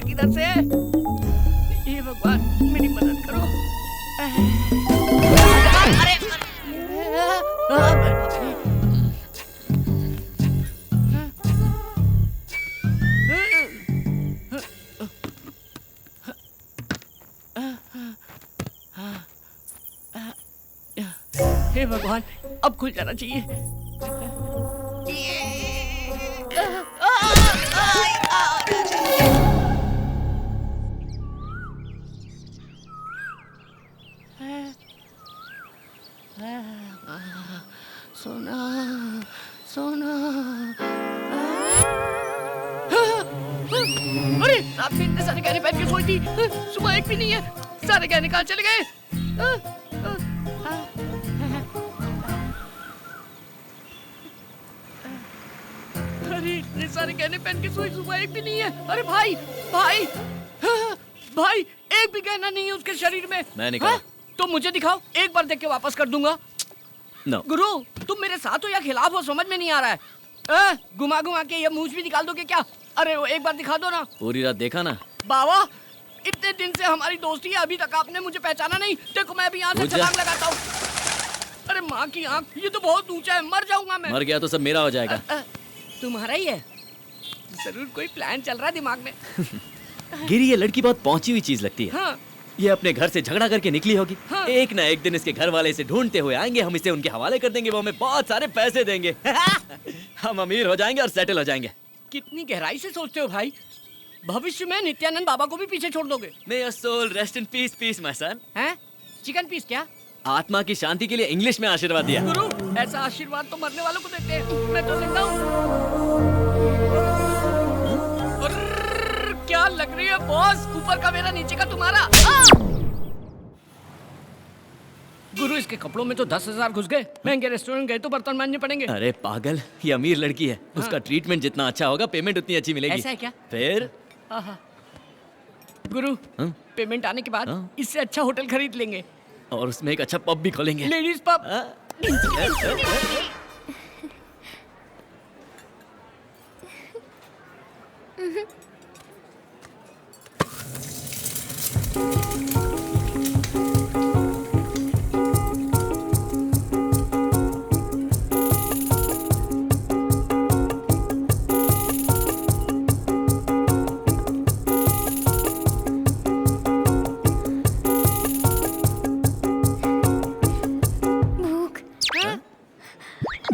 किधर से? ये भगवान मेरी मदद करो। हे भगवान, अब खुल जाना चाहिए। सोना सोना। अरे रात में इतने सारे गहने पहन के सोई थी, सुबह एक भी नहीं है। सारे गहने कहाँ चले गए? अरे इतने सारे गहने पहन के सोई, सुबह एक भी नहीं है। अरे भाई भाई भाई, एक भी गहना नहीं है उसके शरीर में। मैं नहीं कहा। तो मुझे दिखाओ, एक बार देख के वापस कर दूंगा। No. गुरु, तुम मेरे साथ हो या खिलाफ हो, समझ में नहीं आ रहा है। घुमा घुमा के ये मूंछ भी निकाल दोगे क्या? अरे वो एक बार दिखा दो ना। पूरी रात देखा ना। बाबा, इतने दिन से हमारी दोस्ती है, अभी तक आपने मुझे पहचाना नहीं। देखो मैं अभी यहाँ से छलांग लगाता हूँ। अरे माँ की आँख, ये तो बहुत ऊंचा है, मर जाऊंगा मैं। मर गया तो सब मेरा हो जाएगा। तुम्हारा ही है? जरूर कोई प्लान चल रहा है दिमाग में। गिरी, ये लड़की बहुत पहुंची हुई चीज लगती है। हाँ। ये अपने घर से झगड़ा करके निकली होगी। हाँ। एक ना एक दिन इसके घर वाले इसे ढूंढते हुए आएंगे, हम इसे उनके हवाले कर देंगे, वो हमें बहुत सारे पैसे देंगे। हम अमीर हो जाएंगे और सेटल हो जाएंगे। कितनी गहराई से सोचते हो भाई। भविष्य में नित्यानंद बाबा को भी पीछे छोड़ दोगे। May your soul rest in peace, peace, my son. हैं? चिकन पीस क्या? आत्मा की शांति के लिए इंग्लिश में आशीर्वाद दिया। गुरु, ऐसा आशीर्वाद तो मरने वालों को देते हैं। मैं तो जिंदा हूँ। क्या लग रही है बॉस? ऊपर का मेरा, नीचे का तुम्हारा। गुरु, इसके कपड़ों में तो 10,000 घुस गए। महंगे रेस्टोरेंट गए तो बर्तन मांजने पड़ेंगे। अरे पागल, ये अमीर लड़की है। हाँ। उसका ट्रीटमेंट जितना अच्छा होगा, पेमेंट उतनी अच्छी मिलेगी। ऐसा है क्या? फिर गुरु, हाँ? पेमेंट आने के बाद हाँ? इससे अच्छा होटल खरीद लेंगे और उसमें एक अच्छा पब भी खोलेंगे। Ladies pub.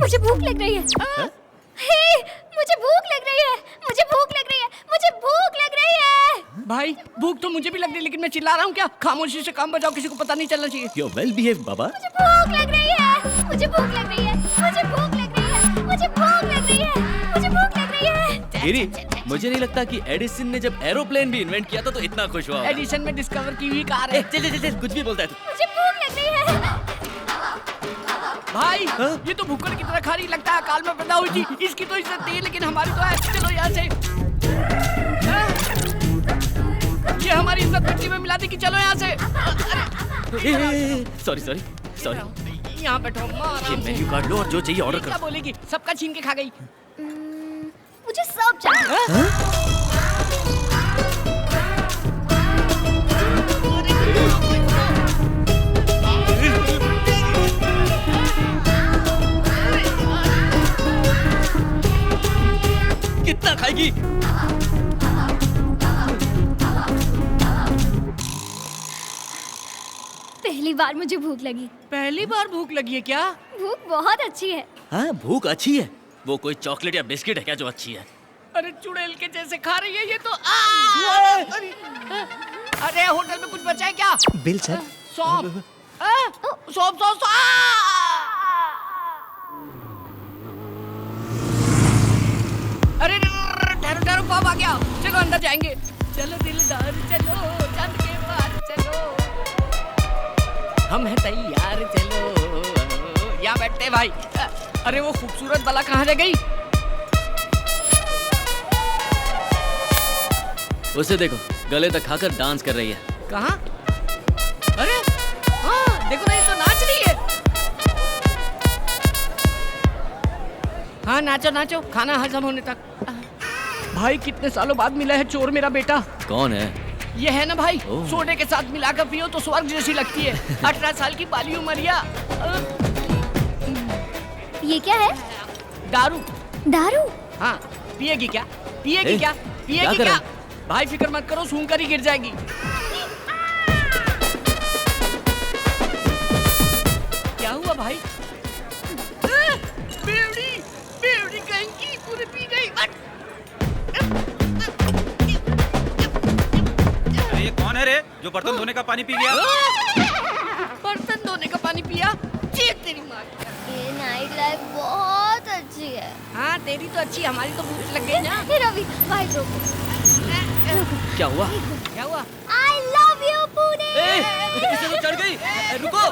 मुझे भूख लग रही है। हे, मुझे भूख लग रही है। मुझे भूख लग रही है। मुझे भूख लग रही है। भाई, भूख तो मुझे भी लग रही है, लेकिन मैं चिल्ला रहा हूँ क्या? खामोशी से काम बजाओ, किसी को पता नहीं चलना चाहिए। You're well behaved, बाबा। मुझे भूख लग रही है। मुझे भूख लग रही है। मुझे भूख लग रही है। मुझे भूख लग रही है। मुझे भूख लग रही है। गिरी, मुझे नहीं लगता कि एडिसन ने जब एरोप्लेन भी इन्वेंट किया था तो इतना खुश हुआ होगा। एडिशन में डिस्कवर की हुई कार है। चल चल चल, कुछ भी बोलता है तू। मुझे भूख लग रही है। भाई, ये तो भूखड़ की तरह खा रही लगता है। काल में पैदा हुई थी, इसकी तो इज्जत नहीं है, लेकिन हमारी तो है। चलो यहाँ से। ये हमारी इज्जत मिट्टी में मिला दी कि चलो यहाँ से। Sorry sorry sorry. यहाँ बैठो, ये मेन्यू कार्ड लो और जो चाहिए ऑर्डर क्या करो। बोलेगी? सबका छीन के खा गई। मुझे सब चाहिए। कितना खाएगी? पहली बार मुझे भूख लगी। पहली बार भूख लगी है क्या? भूख बहुत अच्छी है। हाँ, भूख अच्छी है। वो कोई चॉकलेट या बिस्किट है क्या जो अच्छी है? अरे चुड़ैल के जैसे खा रही है ये तो। अरे होटल में कुछ बचा है क्या? Bill sir. सौंफ। सौंफ सौंफ। अरे ठहरो ठहरो, पाप आ गया। चलो अंदर जाएंगे। चलो दिलदार चलो, चंद के पार चलो, हम हैं तैयार चलो। यहाँ बैठते हैं भाई। अरे वो खूबसूरत बाला कहाँ रह गई? उसे देखो, गले तक खाकर डांस कर रही है। कहाँ? अरे हाँ, देखो ना, ये तो नाच रही है। हाँ नाचो नाचो, खाना हजम होने तक। भाई कितने सालों बाद मिला है चोर मेरा बेटा। कौन है? ये है ना भाई, सोडे के साथ मिलाकर पियो तो स्वर्ग जैसी लगती है। 18 साल की बाली उमरिया। ये क्या है? दारू। दारू? हाँ, पिएगी क्या? पिएगी क्या? पिएगी क्या? भाई फिक्र मत करो, सूंघ कर ही गिर जाएगी। क्या हुआ भाई? भाई बेवड़ी बेवड़ी कहीं की पूरी पी गई। अरे ये कौन है रे जो बर्तन धोने का पानी पी गया? बर्तन धोने का पानी पिया? चीख तेरी माँ। ये नाइट लाइफ बहुत अच्छी है। हाँ तेरी तो अच्छी, हमारी तो भूख लग गई ना। रवि भाई रोको। क्या हुआ? क्या हुआ? I love you Pune. इसे तो चढ़ गई। रुको।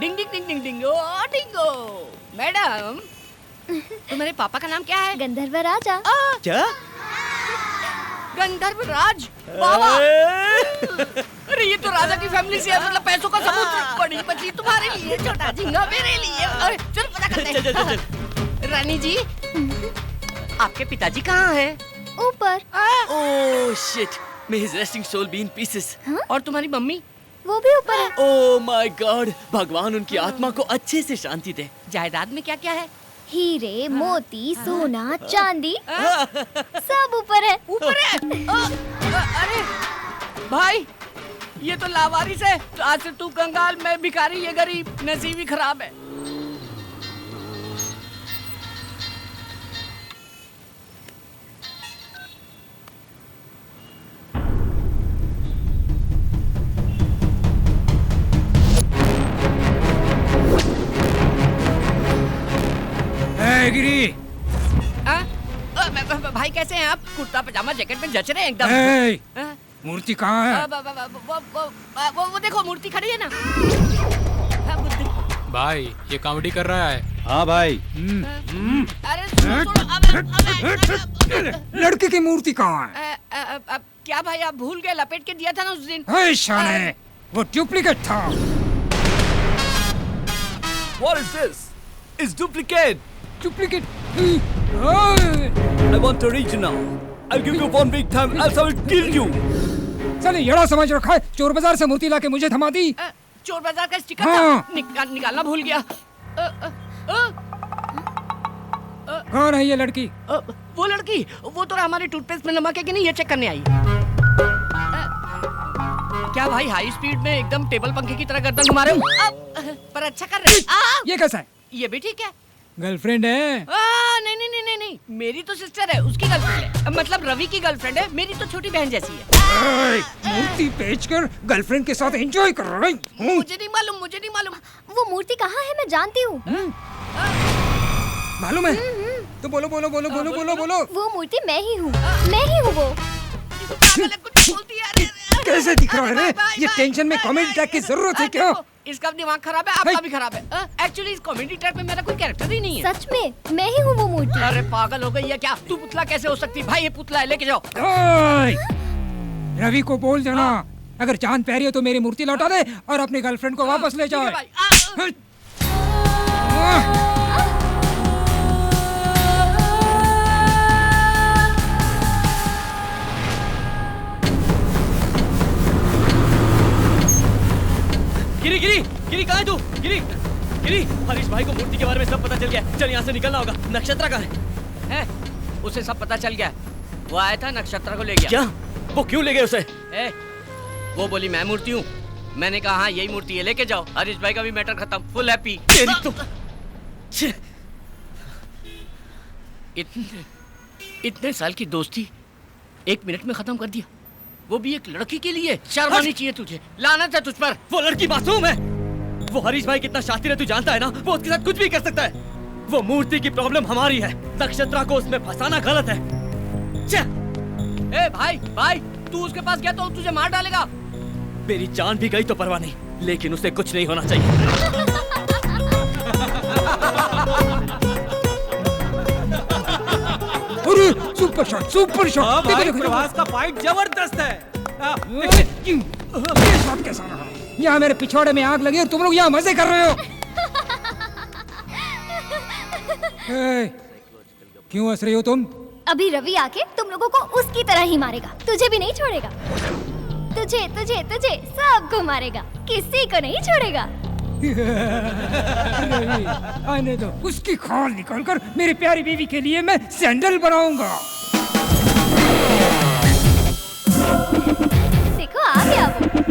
डिंग डिंग डिंग डिंग डिंग ओ डिंगो। मैडम तुम्हारे पापा का नाम क्या है? गंधर्व राजा। क्या? गंधर्व राज बाबा। अरे ये तो राजा की फैमिली से है, मतलब पैसों का सबूत। बड़ी बची तुम्हारे लिए, छोटा झिंगा मेरे लिए। अरे चल पता करते हैं। रानी जी आपके पिताजी कहाँ हैं? ऊपर। Oh shit, may his resting soul be in pieces. और तुम्हारी मम्मी? वो भी ऊपर है। ओह माय गॉड, भगवान उनकी आत्मा को अच्छे से शांति दे। जायदाद में क्या क्या है? हीरे, मोती, सोना, चांदी सब ऊपर है। ऊपर है? अरे भाई ये तो लावारिस है। तो आज से तू कंगाल, मैं भिखारी, ये गरीब, नसीब ही खराब है। गिरी। भाई कैसे हैं आप? कुर्ता पजामा जैकेट में जच रहे हैं एकदम। मूर्ति कहाँ है? वो देखो मूर्ति खड़ी है ना। भाई ये कॉमेडी कर रहा है। हाँ भाई। अरे लड़के की मूर्ति कहाँ है? क्या भाई आप भूल गए? लपेट के दिया था ना उस दिन। शाने, वो डुप्लीकेट था। What is this? It's duplicate. Duplicate. I want original. I'll give you 1 week time, else I will kill you. साले येड़ा समझ रखा है, चोर बाजार से मूर्ति लाके मुझे थमा दी। चोर बाजार का स्टिकर हाँ। था, निकालना भूल गया। कौन है ये लड़की? वो लड़की, वो तो हमारे टूथपेस्ट में नमक है कि नहीं ये चेक करने आई। क्या भाई हाई स्पीड में एकदम टेबल पंखे की तरह गर्दन घुमा रहे हो? पर अच्छा कर रहे हो। ये कैसा है? ये भी ठीक है। गर्लफ्रेंड है? नहीं नहीं नहीं नहीं नहीं, मेरी तो सिस्टर है, उसकी गर्लफ्रेंड है। मतलब रवि की गर्लफ्रेंड है, मेरी तो छोटी बहन जैसी है। मूर्ति बेचकर गर्लफ्रेंड के साथ एंजॉय कर रही हूँ। मुझे नहीं मालूम। वो मूर्ति कहाँ है? मैं जानती हूँ। मालूम है? तो बोलो। वो मूर्ति मैं ही हूँ। वो। कैसे दिख रहा है रे? ये टेंशन में कॉमेडी ट्रैक की जरूरत है क्या? इसका दिमाग खराब है, आपका भी खराब है। एक्चुअली इस कॉमेडी ट्रैक में मेरा कोई कैरेक्टर ही नहीं है। सच में मैं ही हूँ वो मूर्ति। अरे पागल हो गई है क्या? तू पुतला कैसे हो सकती? भाई ये पुतला है, लेके जाओ। रवि को बोल देना अगर चांद प्यारी हो तो मेरी मूर्ति लौटा दे और अपनी गर्लफ्रेंड को वापस ले जाओ। गिरी कहाँ है तू? गिरी, हरीश भाई को मूर्ति के बारे में सब पता चल गया। चल यहाँ से निकलना होगा। नक्षत्रा कहाँ है? उसे सब पता चल गया। वो आया था, नक्षत्रा को ले गया। क्या? वो क्यों ले गए उसे? वो बोली मैं मूर्ति हूँ। मैंने कहा हाँ यही मूर्ति है, लेके जाओ। हरीश भाई का भी मैटर खत्म, फुल हैप्पी। तेरी तो इतने साल की दोस्ती 1 मिनट में खत्म कर दिया, वो भी एक लड़की के लिए। शर्म आनी चाहिए तुझे। लानत है तुझ पर। वो लड़की मासूम है। वो हरीश भाई कितना शातिर है तू जानता है ना? वो उसके साथ कुछ भी कर सकता है। वो मूर्ति की प्रॉब्लम हमारी है, नक्षत्रा को उसमें फंसाना गलत है। भाई तू उसके पास गया तो तुझे मार डालेगा। मेरी जान भी गई तो परवाह नहीं, लेकिन उसे कुछ नहीं होना चाहिए। Super shot. भाई प्रभास का फाइट जबरदस्त है। ये शॉट कैसा रहा? यहाँ मेरे पिछवाड़े में आग लगी और तुम लोग यहाँ मजे कर रहे हो। क्यों हंस रही हो तुम? अभी रवि आके तुम लोगों को उसकी तरह ही मारेगा। तुझे भी नहीं छोड़ेगा। तुझे सबको मारेगा, किसी को नहीं छोड़ेगा। आने दो, उसकी खाल निकालकर मेरी प्यारी बीवी के लिए मैं सैंडल बनाऊंगा। देखो आ गया वो।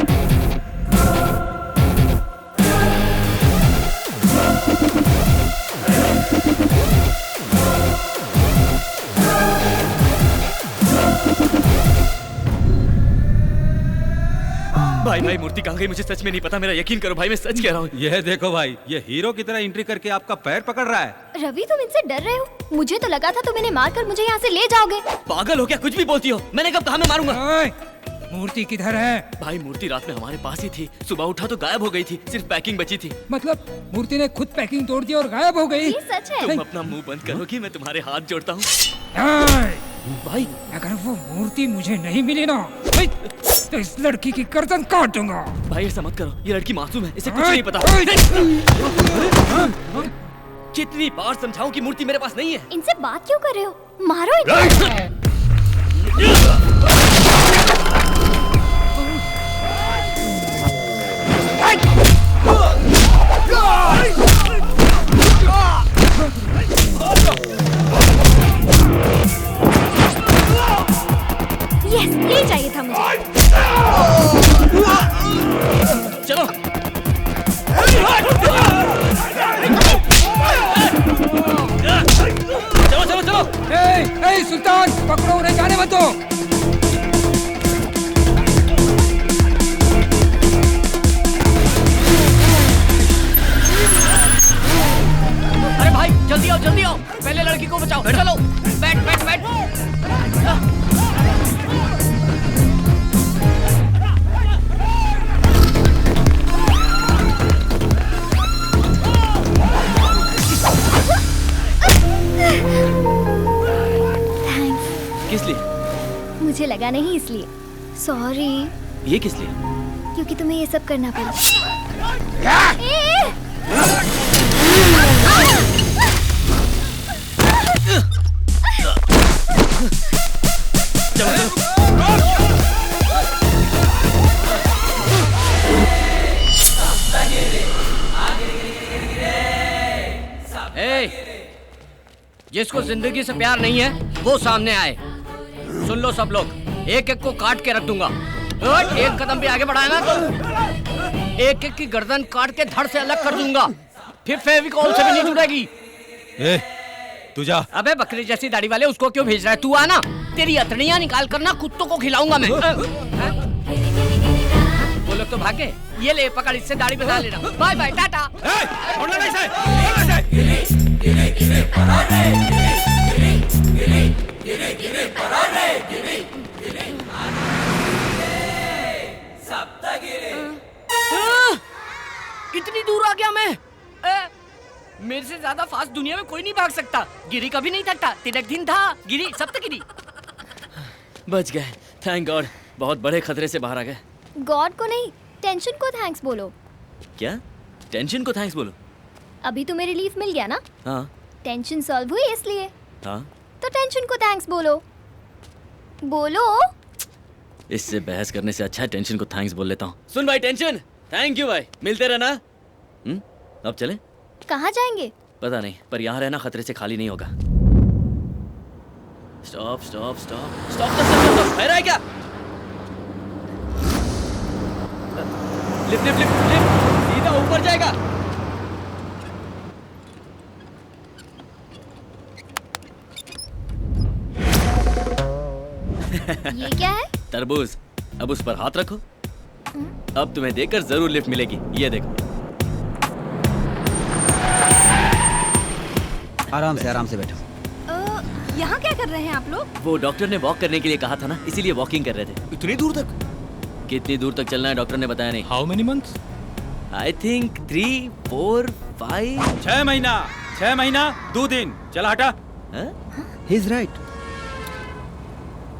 भाई भाई मूर्ति कहाँ गई मुझे सच में नहीं पता, मेरा यकीन करो भाई, मैं सच कह रहा हूँ। यह देखो भाई, ये हीरो की तरह एंट्री करके आपका पैर पकड़ रहा है। रवि तुम इनसे डर रहे हो? मुझे तो लगा था तुम इन्हें मारकर मुझे यहाँ से ले जाओगे। पागल हो क्या, कुछ भी बोलती हो? मैंने कब कहा मैं मारूंगा? मूर्ति किधर है? भाई मूर्ति रात में हमारे पास ही थी, सुबह उठा तो गायब हो गई थी, सिर्फ पैकिंग बची थी। मतलब मूर्ति ने खुद पैकिंग तोड़ दी और गायब हो गई? ये सच है। तुम अपना मुंह बंद करोगी, मैं तुम्हारे हाथ जोड़ता हूँ। भाई अगर वो मूर्ति मुझे नहीं मिली ना तो इस लड़की की गर्दन काट दूंगा। भाई ऐसा मत करो, ये लड़की मासूम है, इसे कुछ नहीं पता। कितनी बार समझाऊं कि मूर्ति मेरे पास नहीं है। इनसे बात क्यों कर रहे हो? मारो इन्हें। यस, ये चाहिए था मुझे। चलो चलो चलो चलो। ए सुल्तान, पकड़ो उन्हें, जाने मत दो। अरे भाई जल्दी आओ जल्दी आओ, पहले लड़की को बचाओ। चलो बैठ बैठ बैठ। किस लिए? मुझे लगा नहीं इसलिए। सॉरी। ये किस लिए? क्योंकि तुम्हें ये सब करना पड़ा। जिसको जिंदगी से प्यार नहीं है वो सामने आए। सुन लो सब लोग, एक एक को काट के रख दूंगा। एक कदम भी आगे बढ़ाएगा तो एक एक की गर्दन काट के धड़ से अलग कर दूंगा, फिर फेविकॉल से भी नहीं जुड़ेगी। तू जा। अबे बकरी जैसी दाढ़ी वाले, उसको क्यों भेज रहा है? तू आना, तेरी अतड़ियां निकाल कर ना कुत्तों को खिलाऊंगा मैं। वो लोग तो भागे। ये ले पकड़, इससे दाढ़ी बना लेना। Bye bye, tata. इतनी दूर आ गया मैं। मेरे से ज्यादा फास्ट दुनिया में कोई नहीं भाग सकता। गिरी कभी नहीं थकता, तिलक दिन था, गिरी सप्तगिरी। बच गए, थैंक गॉड। बहुत बड़े खतरे से बाहर आ गए। गॉड को नहीं, टेंशन को थैंक्स बोलो। क्या? टेंशन को थैंक्स बोलो? अभी तुम्हें रिलीफ मिल गया ना? हाँ। टेंशन सॉल्व हुई इसलिए। हाँ। तो टेंशन को थैंक्स बोलो। बोलो। इससे बहस करने से अच्छा है टेंशन को थैंक्स बोल लेता हूँ। सुन भाई टेंशन, थैंक यू भाई, मिलते रहना। अब चलें? कहाँ जाएंगे? पता नहीं, पर यहाँ रहना खतरे से खाली नहीं होगा। Stop stop stop stop stop. है क्या? लिफ्ट लिफ्ट लिफ्ट लिफ्ट, सीधा ऊपर जाएगा। ये क्या है? तरबूज। अब उस पर हाथ रखो। अब तुम्हें देखकर जरूर लिफ्ट मिलेगी। ये देखो। आराम से बैठो। यहाँ क्या कर रहे हैं आप लोग? वो डॉक्टर ने वॉक करने के लिए कहा था ना, इसीलिए वॉकिंग कर रहे थे। इतनी दूर तक? कितनी दूर तक चलना है डॉक्टर ने बताया नहीं। How many months? I think 3, 4, 5। 6 महीना 2 दिन। चला हटा। He is right.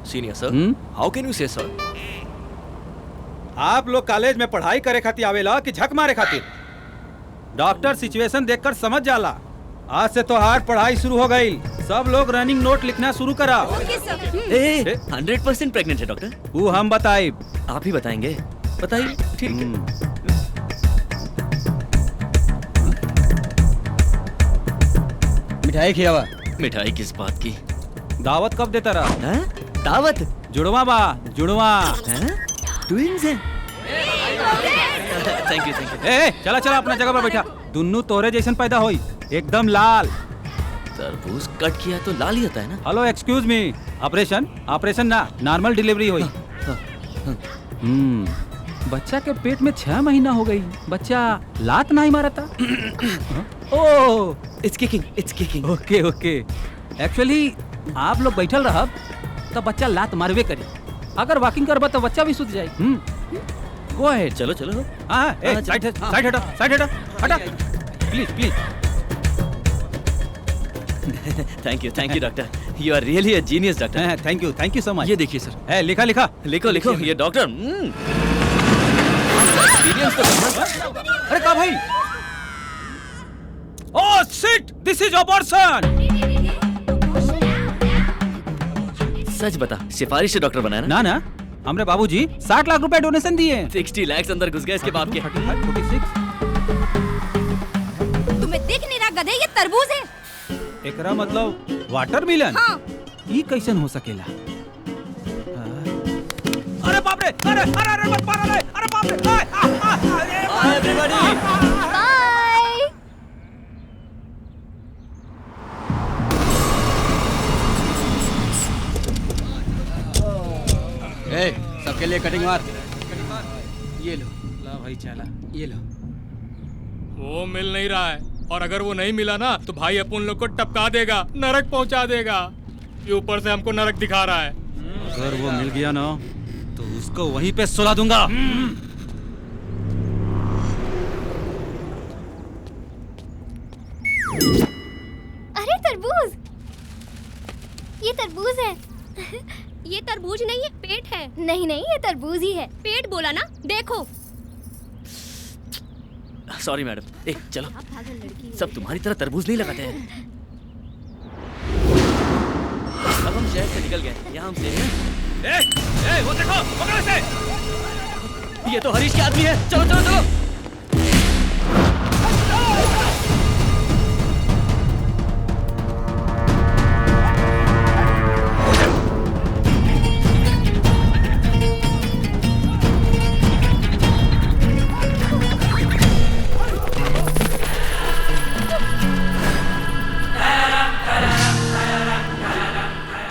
Senior sir, how can you से सर? आप लोग कॉलेज में पढ़ाई करे खातिर आवेला कि झक मारे खातिर? डॉक्टर सिचुएशन देखकर समझ जाला। आज से तो हार पढ़ाई शुरू हो गई। सब लोग रनिंग नोट लिखना शुरू करा। 100% प्रेग्नेंट है डॉक्टर। वो हम बताए। आप ही बताएंगे? बताइए। ठीक है। मिठाई खिलावा। मिठाई किस बात की? दावत कब देता रहा? दावत? जुड़वा बा, जुड़वा। ट्विंस हैं। Thank you. चला अपना जगह पर बैठा। दुन्नू तोरे जैसन पैदा होई, एकदम लाल। तरबूज कट किया तो लाल ही होता है ना? हेलो एक्सक्यूज मी, ऑपरेशन ना, नॉर्मल डिलीवरी हुई। बच्चा के पेट में 6 महीना हो गई, बच्चा लात नहीं मारा था। Oh, it's kicking. Okay okay. Actually आप लोग बैठल रहब तो बच्चा लात मारवे करी, अगर वॉकिंग करबा तो बच्चा भी सुध जाए। Go ahead. चलो चलो। हाँ, साइड हटा please. Thank you doctor, you are really a genius doctor. Thank you so much. ये देखिए सर। लिखा लिखो ये डॉक्टर। अरे का भाई? Oh shit, this is abortion. सच बता, सिफारिश से डॉक्टर बनाया ना? ना, हमरे बाबूजी 60 लाख रुपए डोनेशन दिए। 60 लाख अंदर घुस गए इसके बाप के। 46। तुम्हें दिख नहीं रहा गधे, ये तरबूज है। एकरा मतलब वाटरमेलन? हाँ। ई कैसन हो सकेला? अरे बाप रे, अरे मत मार, अरे बाप रे। Everybody bye. सबके लिए कटिंग मार। ये लो, ला भाई चला, ये लो। वो मिल नहीं रहा है, और अगर वो नहीं मिला ना तो भाई अपन लोग को टपका देगा, नरक पहुंचा देगा। ये ऊपर से हमको नरक दिखा रहा है। अगर वो मिल गया ना तो उसको वहीं पे सुला दूंगा। अरे तरबूज, ये तरबूज है। ये तरबूज नहीं है, पेट है। नहीं ये तरबूज ही है। पेट बोला ना, देखो। Sorry madam. चलो, सब तुम्हारी तरह तरबूज नहीं लगाते हैं। अब हम शहर से निकल गए, यहाँ हम सेफ हैं। वो देखो, पकड़ो इसे। ये तो हरीश के आदमी है। चलो।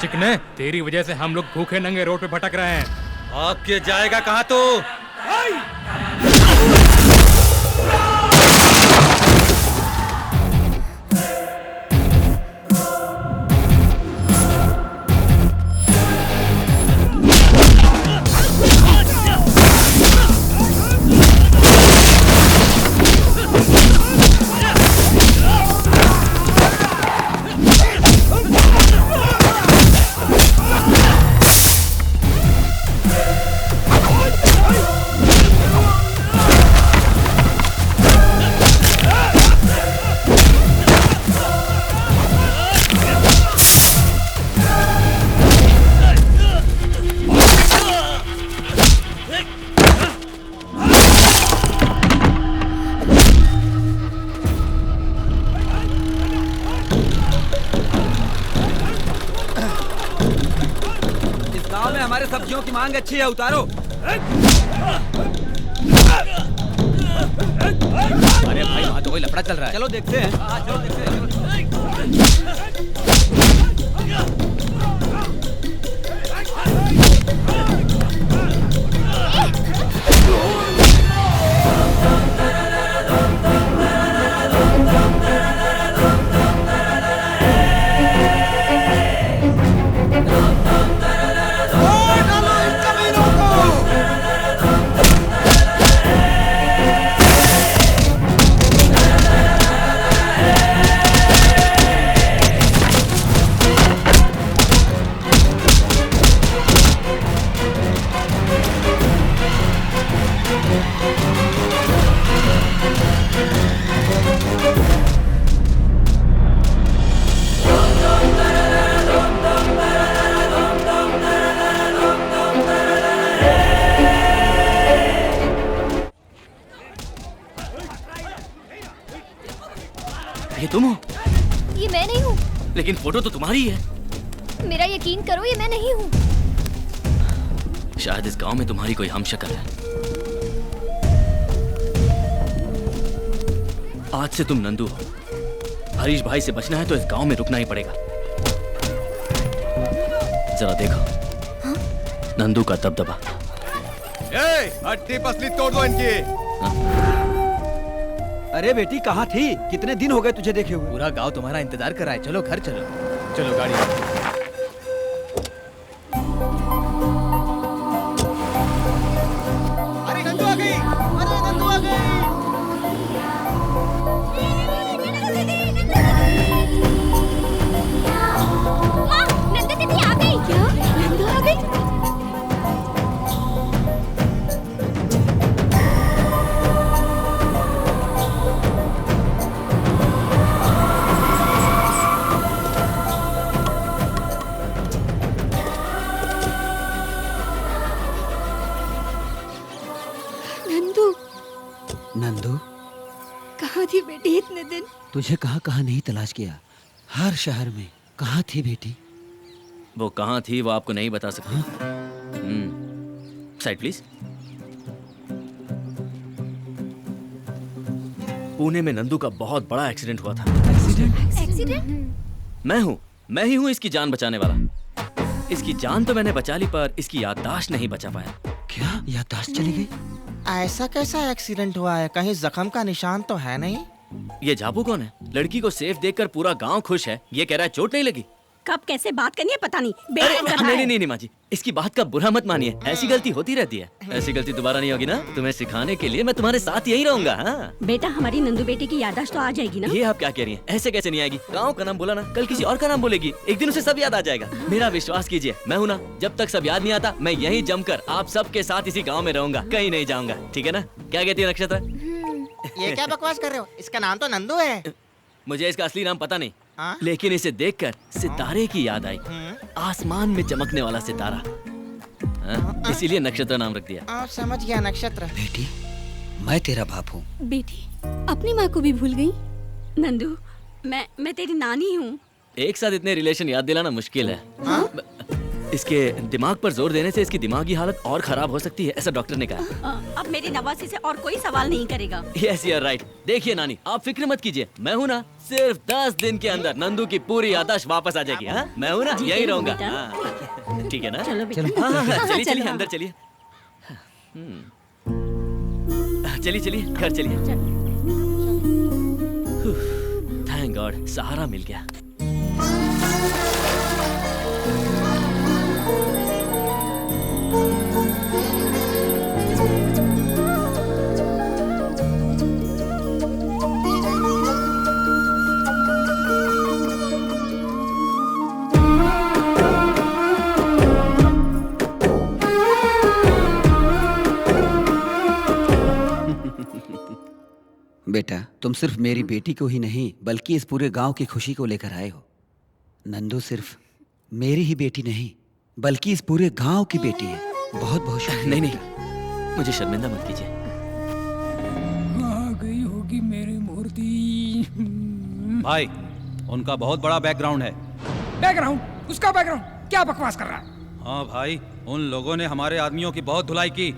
चिकने, तेरी वजह से हम लोग भूखे नंगे रोड पे भटक रहे हैं। आगे जाएगा कहाँ तू? हमारे सब्जियों की मांग अच्छी है, उतारो। अरे भाई, वहाँ तो कोई लफड़ा चल रहा है। चलो देखते हैं। चलो देखते हैं। ये तुम हो? ये मैं नहीं हूँ। लेकिन फोटो तो तुम्हारी है। मेरा यकीन करो, ये मैं नहीं हूँ। शायद इस गांव में तुम्हारी कोई हमशक्ल है। आज से तुम नंदू हो। हरीश भाई से बचना है तो इस गांव में रुकना ही पड़ेगा। जरा देखो। हाँ? नंदू का दबदबा। हड्डी पसली तोड़ दो इनकी। अरे बेटी कहाँ थी? कितने दिन हो गए तुझे देखे हुए? पूरा गांव तुम्हारा इंतजार कर रहा है। चलो घर चलो। चलो गाड़ी। अरे नंदू आ गई। अरे नंदू आ गई। नंदू दीदी आ गई। क्या? नंदू आ गई? नंदू नंदू, कहाँ थी बेटी इतने दिन? तुझे कहाँ कहाँ नहीं तलाश किया, हर शहर में। कहाँ थी बेटी? वो कहाँ थी वो आपको नहीं बता सकती। Side please. पुणे में नंदू का बहुत बड़ा एक्सीडेंट हुआ था। एक्सीडेंट? मैं ही हूँ इसकी जान बचाने वाला। इसकी जान तो मैंने बचा ली पर इसकी याददाश्त नहीं बचा पाया। क्या याददाश्त चली गई? ऐसा कैसा एक्सीडेंट हुआ है? कहीं जख्म का निशान तो है नहीं? ये झापू कौन है? लड़की को सेफ देखकर पूरा गांव खुश है। ये कह रहा है चोट नहीं लगी। कब कैसे बात करनी है पता नहीं। नहीं माँ जी, इसकी बात का बुरा मत मानिए। ऐसी गलती होती रहती है। ऐसी गलती दोबारा नहीं होगी ना? तुम्हें सिखाने के लिए मैं तुम्हारे साथ यही रहूंगा। हाँ बेटा, हमारी नंदू बेटी की याददाश्त तो आ जाएगी ना? ये आप क्या कह रही हैं? ऐसे कैसे नहीं आएगी? गांव का नाम बोला ना, कल किसी और का नाम बोलेगी। एक दिन उसे सब याद आ जाएगा। मेरा विश्वास कीजिए, मैं हूँ ना। जब तक सब याद नहीं आता मैं यही जमकर आप सबके साथ इसी गाँव में रहूंगा, कहीं नहीं जाऊंगा। ठीक है ना? क्या कहती है नक्षत्र? ये क्या बकवास कर रहे हो? इसका नाम तो नंदू है। मुझे इसका असली नाम पता नहीं, लेकिन इसे देखकर सितारे की याद आई। आसमान में चमकने वाला सितारा, इसीलिए नक्षत्र नाम रख दिया। आप समझ गया नक्षत्र। बेटी, मैं तेरा बाप हूँ। बेटी अपनी माँ को भी भूल गई? नंदू, मैं तेरी नानी हूँ। एक साथ इतने रिलेशन याद दिलाना मुश्किल है। इसके दिमाग पर जोर देने से इसकी दिमागी हालत और खराब हो सकती है, ऐसा डॉक्टर ने कहा। अब मेरी नवासी से और कोई सवाल नहीं करेगा। Yes, you are right. देखिए नानी, आप फिक्र मत कीजिए, मैं हूँ ना। सिर्फ 10 दिन के अंदर नंदू की पूरी याददाश्त वापस आ जाएगी। हाँ, मैं हूँ ना, यही रहूंगा। ठीक है ना? चलिए चलिए अंदर चलिए। चलिए घर चलिए। थैंक गॉड, सहारा मिल गया। बेटा, तुम सिर्फ मेरी बेटी को ही नहीं बल्कि इस पूरे गांव की खुशी को लेकर आए हो। नंदू सिर्फ मेरी ही बेटी नहीं बल्कि इस पूरे गांव की बेटी है। बहुत बहुत शुक्रिया। नहीं, मुझे शर्मिंदा मत कीजिए। आ गई होगी मेरी मूर्ति। भाई, उनका बहुत बड़ा बैकग्राउंड है। बैकग्राउंड? उसका बैकग्राउंड? क्या बकवास कर रहा है? हाँ भाई, उन लोगों ने हमारे आदमियों की बहुत धुलाई की।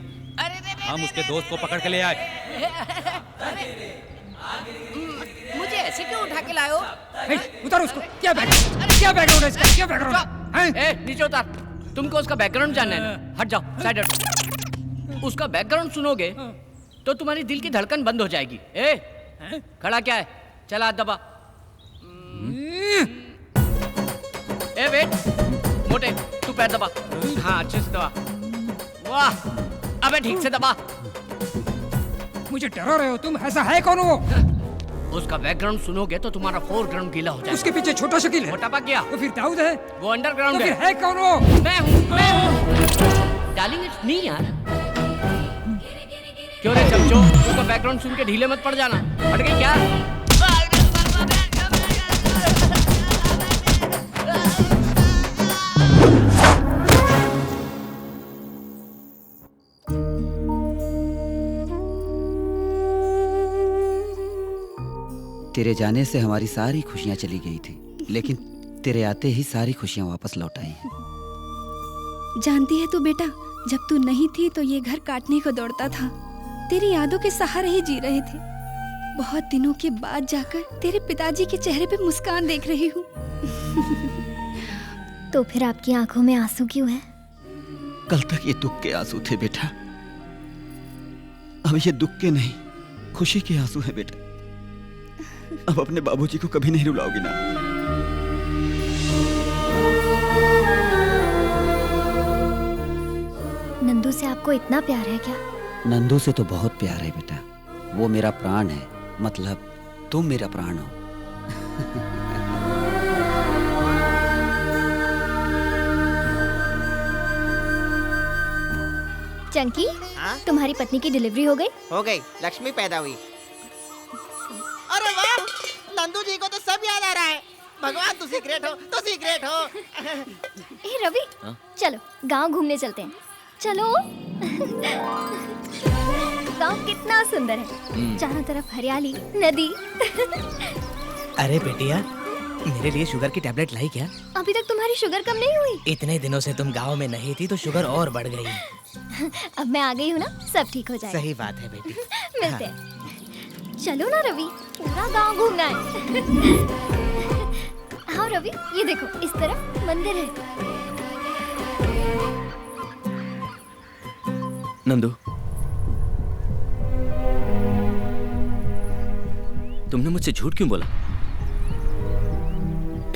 हम उसके दोस्त को पकड़ के ले आए। मुझे ऐसे क्यों उठा के लाए हो? उतारो उसको। क्या बैकग्राउंड है इसका? क्या बैकग्राउंड है? नीचे उतार। तुमको उसका बैकग्राउंड जानना है ना? हट जाओ, साइड हट। उसका बैकग्राउंड सुनोगे तो तुम्हारी दिल की धड़कन बंद हो जाएगी। खड़ा क्या है? चला हाथ दबा। वेट, मोटे तू पैर दबा। हाँ, अच्छे से दबा। वाह, अबे ठीक से दबा। मुझे डरा रहे हो तुम? ऐसा है कौन वो? उसका बैकग्राउंड सुनोगे तो तुम्हारा फोरग्राउंड गीला हो जाएगा। उसके पीछे छोटा शकील है। मोटा पक गया। तो फिर दाऊद है? वो अंडरग्राउंड तो है। फिर है कौन वो? मैं हूँ। डार्लिंग, इट्स मी यार। क्यों रे चमचो, उसका बैकग्राउंड सुन के ढीले मत पड़ जाना। हट गई क्या? तेरे जाने से हमारी सारी खुशियां चली गई थी, लेकिन तेरे आते ही सारी खुशियां वापस लौट आई हैं। जानती है तू बेटा, जब तू नहीं थी तो ये घर काटने को दौड़ता था। तेरी यादों के सहारे ही जी रहे थे। बहुत दिनों के बाद जाकर तेरे पिताजी के चेहरे पे मुस्कान देख रही हूँ। तो फिर आपकी आंखों में आंसू क्यों है? कल तक ये दुख के आंसू थे बेटा, अब ये दुख के नहीं, खुशी के आंसू है बेटा। अब अपने बाबूजी को कभी नहीं रुलाओगी ना? नंदू से आपको इतना प्यार है क्या? नंदू से तो बहुत प्यार है बेटा। वो मेरा प्राण है, मतलब तुम मेरा प्राण हो। चंकी, तुम्हारी पत्नी की डिलीवरी हो गई? हो गई, लक्ष्मी पैदा हुई। अरे वाह, नंदू जी को तो सब याद आ रहा है। भगवान तू सीक्रेट हो, तू सीक्रेट हो। ए रवि, चलो गांव घूमने चलते हैं। चलो। गांव कितना सुंदर है, चारों तरफ हरियाली, नदी। अरे बेटिया, मेरे लिए शुगर की टैबलेट लाई क्या? अभी तक तुम्हारी शुगर कम नहीं हुई? इतने दिनों से तुम गांव में नहीं थी तो शुगर और बढ़ गई। अब मैं आ गई हूँ ना, सब ठीक हो जाएगा। सही बात है बेटी। मिलते हैं। चलो ना रवि, पूरा गांव घूमना है। हाँ रवि, ये देखो, इस तरफ मंदिर है। नंदू, तुमने मुझसे झूठ क्यों बोला?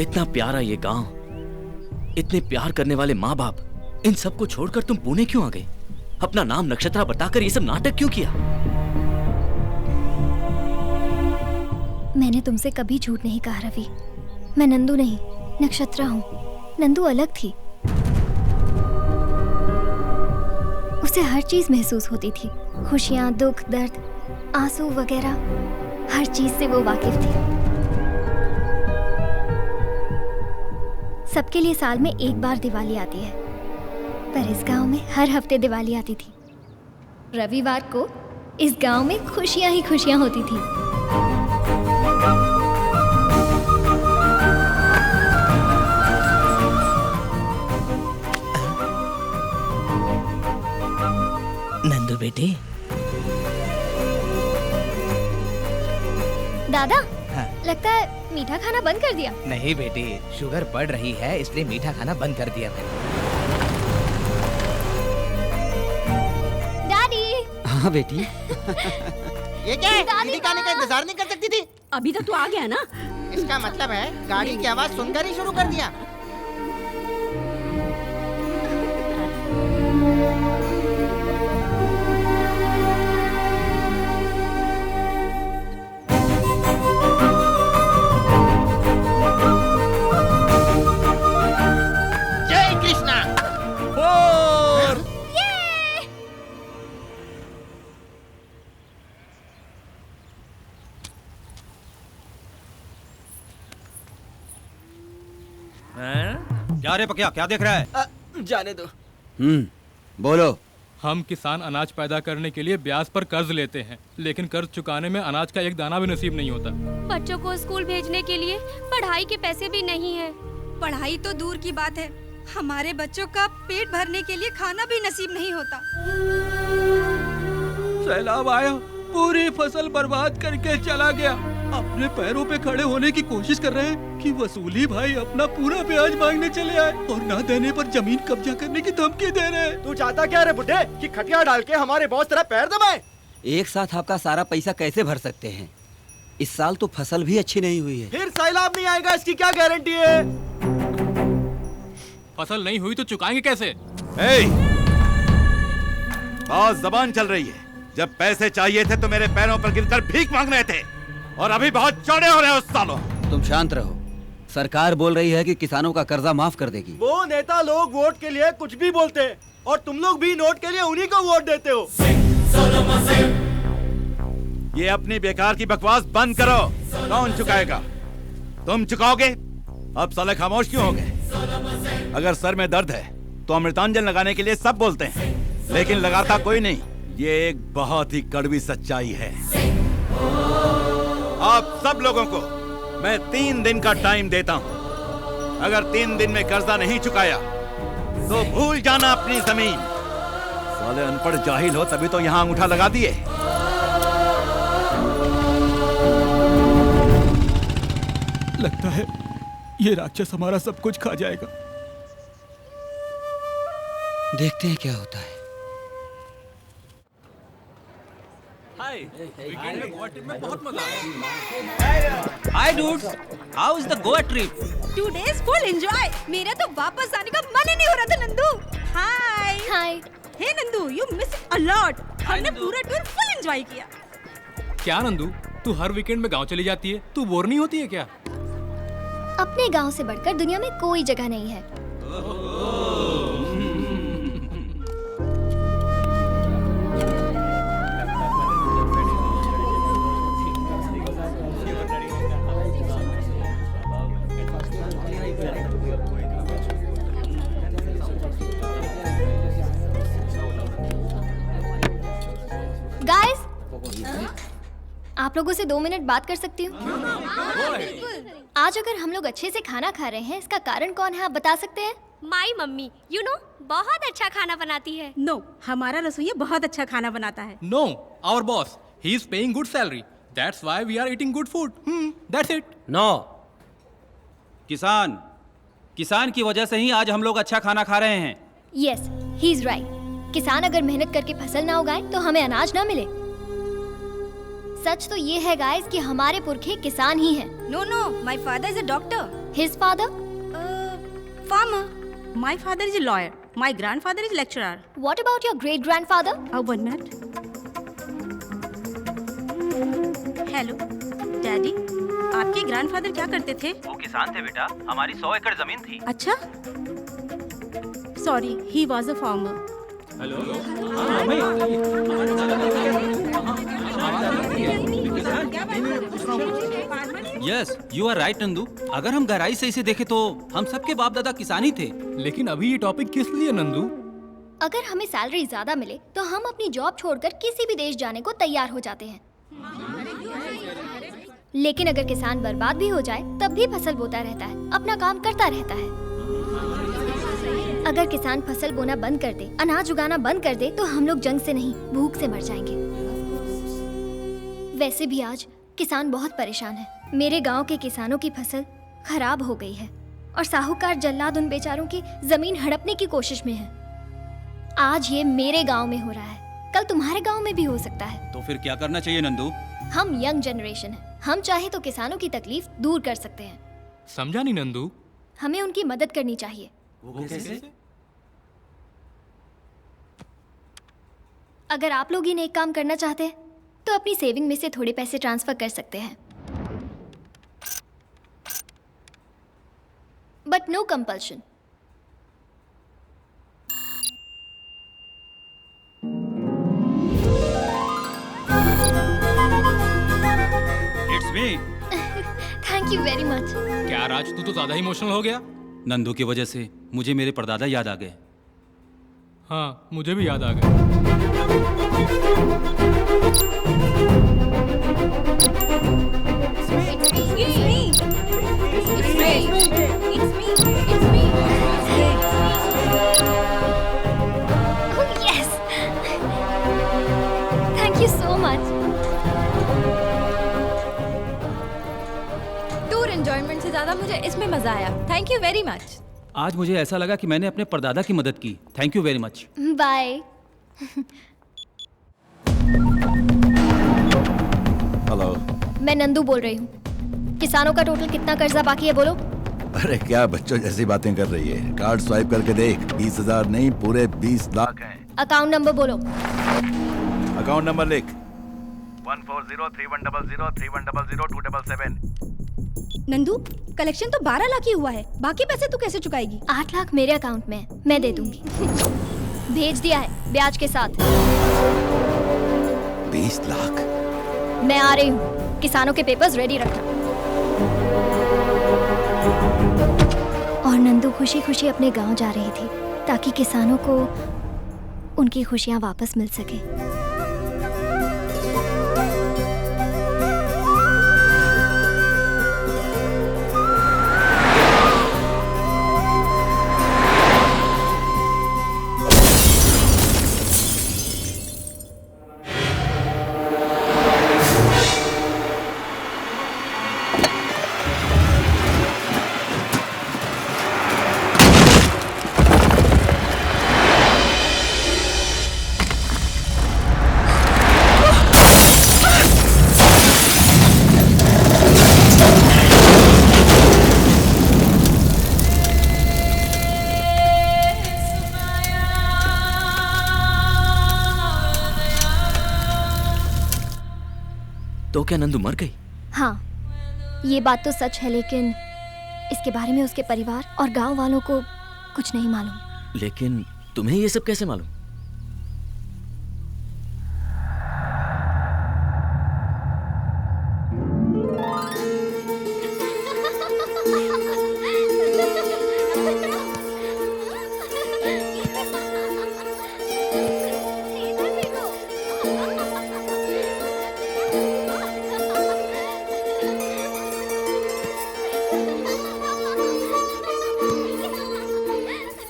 इतना प्यारा ये गांव, इतने प्यार करने वाले माँ बाप, इन सबको छोड़कर तुम पुणे क्यों आ गई? अपना नाम नक्षत्रा बताकर ये सब नाटक क्यों किया? मैंने तुमसे कभी झूठ नहीं कहा रवि। मैं नंदू नहीं, नक्षत्रा हूँ। नंदू अलग थी, उसे हर चीज महसूस होती थी। खुशियाँ, दुख, दर्द, आंसू वगैरह, हर चीज से वो वाकिफ थी। सबके लिए साल में एक बार दिवाली आती है, पर इस गांव में हर हफ्ते दिवाली आती थी। रविवार को इस गांव में खुशियां ही खुशियां होती थी। नंदू बेटी। दादा, लगता है मीठा खाना बंद कर दिया। नहीं बेटी, शुगर बढ़ रही है इसलिए मीठा खाना बंद कर दिया मैंने। डैडी। हाँ बेटी। ये क्या है? दीदी का आने का इंतजार नहीं कर सकती थी? अभी तक तो आ गया ना। इसका मतलब है गाड़ी की आवाज सुनकर ही शुरू कर दिया। जय कृष्णा। क्या रे पकिया, क्या देख रहा है? जाने दो। बोलो। हम किसान अनाज पैदा करने के लिए ब्याज पर कर्ज लेते हैं, लेकिन कर्ज चुकाने में अनाज का एक दाना भी नसीब नहीं होता। बच्चों को स्कूल भेजने के लिए पढ़ाई के पैसे भी नहीं है। पढ़ाई तो दूर की बात है, हमारे बच्चों का पेट भरने के लिए खाना भी नसीब नहीं होता। सैलाब आया, पूरी फसल बर्बाद करके चला गया। अपने पैरों पे खड़े होने की कोशिश कर रहे हैं कि वसूली भाई अपना पूरा ब्याज मांगने चले आए और ना देने पर जमीन कब्जा करने की धमकी दे रहे हैं। तू चाहता क्या रे बुड्ढे, कि खटिया डाल के हमारे बॉस तेरा पैर दबाए? एक साथ आपका सारा पैसा कैसे भर सकते हैं? इस साल तो फसल भी अच्छी नहीं हुई है। फिर सैलाब नहीं आएगा इसकी क्या गारंटी है? फसल नहीं हुई तो चुकाएंगे कैसे? बहुत जबान चल रही है। जब पैसे चाहिए थे तो मेरे पैरों पर गिरकर भीख मांग रहे थे, और अभी बहुत चौड़े हो रहे हो सालों। तुम शांत रहो। सरकार बोल रही है कि किसानों का कर्जा माफ कर देगी। वो नेता लोग वोट के लिए कुछ भी बोलते हैं, और तुम लोग भी नोट के लिए उन्हीं को वोट देते हो। ये अपनी बेकार की बकवास बंद करो। कौन चुकाएगा? तुम चुकाओगे? अब साले खामोश क्यों हो गए? अगर सर में दर्द है तो अमृतांजन लगाने के लिए सब बोलते हैं, लेकिन लगाता कोई नहीं। ये एक बहुत ही कड़वी सच्चाई है। आप सब लोगों को मैं 3 दिन का टाइम देता हूं। अगर 3 दिन में कर्जा नहीं चुकाया तो भूल जाना अपनी जमीन। साले अनपढ़ जाहिल हो तभी तो यहां अंगूठा लगा दिए। लगता है ये राक्षस हमारा सब कुछ खा जाएगा। देखते हैं क्या होता है। हाय वीकेंड में गोवा ट्रिप में बहुत मजा आया। Hi dudes, how is the Goa trip? 2 days full enjoy. मेरा तो वापस आने का मन ही नहीं हो रहा था Nandu. Hi hi. Hey Nandu, you miss a lot. हमने पूरा टूर फुल एंजॉय किया। क्या नंदू, तू हर वीकेंड में गांव चली जाती है, तू बोर नहीं होती है क्या? अपने गांव से बढ़कर दुनिया में कोई जगह नहीं है। गाइस, आप लोगों से 2 मिनट बात कर सकती हूँ? आज अगर हम लोग अच्छे से खाना खा रहे हैं, इसका कारण कौन है, आप बता सकते हैं? माई मम्मी, यू नो, बहुत अच्छा खाना बनाती है। नो, हमारा रसोइया बहुत अच्छा खाना बनाता है। No, our boss, he is paying good salary. That's why we are eating good food. That's it. No, किसान की वजह से ही आज हम लोग अच्छा खाना खा रहे हैं। Yes, he is right. किसान अगर मेहनत करके फसल ना उगाए तो हमें अनाज ना मिले। सच तो ये है गाइस कि हमारे पुरखे किसान ही हैं। No no, my father is a doctor. His father? Farmer. My father is a lawyer. My grandfather is lecturer. What about your great grandfather? 1 minute. Hello daddy, आपके ग्रैंडफादर क्या करते थे? वो किसान थे बेटा, हमारी 100 एकड़ जमीन थी। अच्छा, sorry, he was a farmer. Yes, you are right Nandu. अगर हम गहराई से इसे देखें तो हम सबके बाप दादा किसान ही थे। लेकिन अभी ये टॉपिक किस लिए नंदू? अगर हमें सैलरी ज्यादा मिले तो हम अपनी जॉब छोड़कर किसी भी देश जाने को तैयार हो जाते हैं। लेकिन अगर किसान बर्बाद भी हो जाए तब भी फसल बोता रहता है, अपना काम करता रहता है। अगर किसान फसल बोना बंद कर दे, अनाज उगाना बंद कर दे, तो हम लोग जंग से नहीं, भूख से मर जाएंगे। वैसे भी आज किसान बहुत परेशान है। मेरे गांव के किसानों की फसल खराब हो गई है और साहूकार जल्लाद उन बेचारों की जमीन हड़पने की कोशिश में है। आज ये मेरे गांव में हो रहा है, कल तुम्हारे गांव में भी हो सकता है। तो फिर क्या करना चाहिए नंदू? हम यंग जनरेशन है, हम चाहे तो किसानों की तकलीफ दूर कर सकते हैं। समझा नहीं नंदू? हमें उनकी मदद करनी चाहिए। वो कैसे? अगर आप लोग ही नेक काम करना चाहते हैं तो अपनी सेविंग में से थोड़े पैसे ट्रांसफर कर सकते हैं, but no compulsion. It's me. Thank you very much. क्या राज, तू तो ज्यादा इमोशनल हो गया। नंदू की वजह से मुझे मेरे परदादा याद आ गए। हाँ, मुझे भी याद आ गया। Thank you so much. Tour enjoyment से ज्यादा मुझे इसमें मजा आया। Thank you very much. आज मुझे ऐसा लगा कि मैंने अपने परदादा की मदद की। Thank you very much. Bye. Hello, मैं नंदू बोल रही हूँ। किसानों का टोटल कितना कर्जा बाकी है बोलो? अरे क्या बच्चों जैसी बातें कर रही है। कार्ड स्वाइप करके देख, 20,000 नहीं पूरे 20 लाख हैं। अकाउंट नंबर बोलो। अकाउंट नंबर लिख। 140310031002777। नंदू, कलेक्शन तो 12 लाख ही हुआ है, बाकी पैसे तू कैसे चुकाएगी? 8 लाख मेरे अकाउंट में है, मैं दे दूंगी। भेज दिया है ब्याज के साथ। 20 लाख? मैं आ रही हूँ, किसानों के पेपर्स रेडी रखना। और नंदू खुशी खुशी अपने गांव जा रही थी ताकि किसानों को उनकी खुशियाँ वापस मिल सके। तो क्या नंदू मर गई? हाँ, ये बात तो सच है, लेकिन इसके बारे में उसके परिवार और गांव वालों को कुछ नहीं मालूम। लेकिन तुम्हें ये सब कैसे मालूम?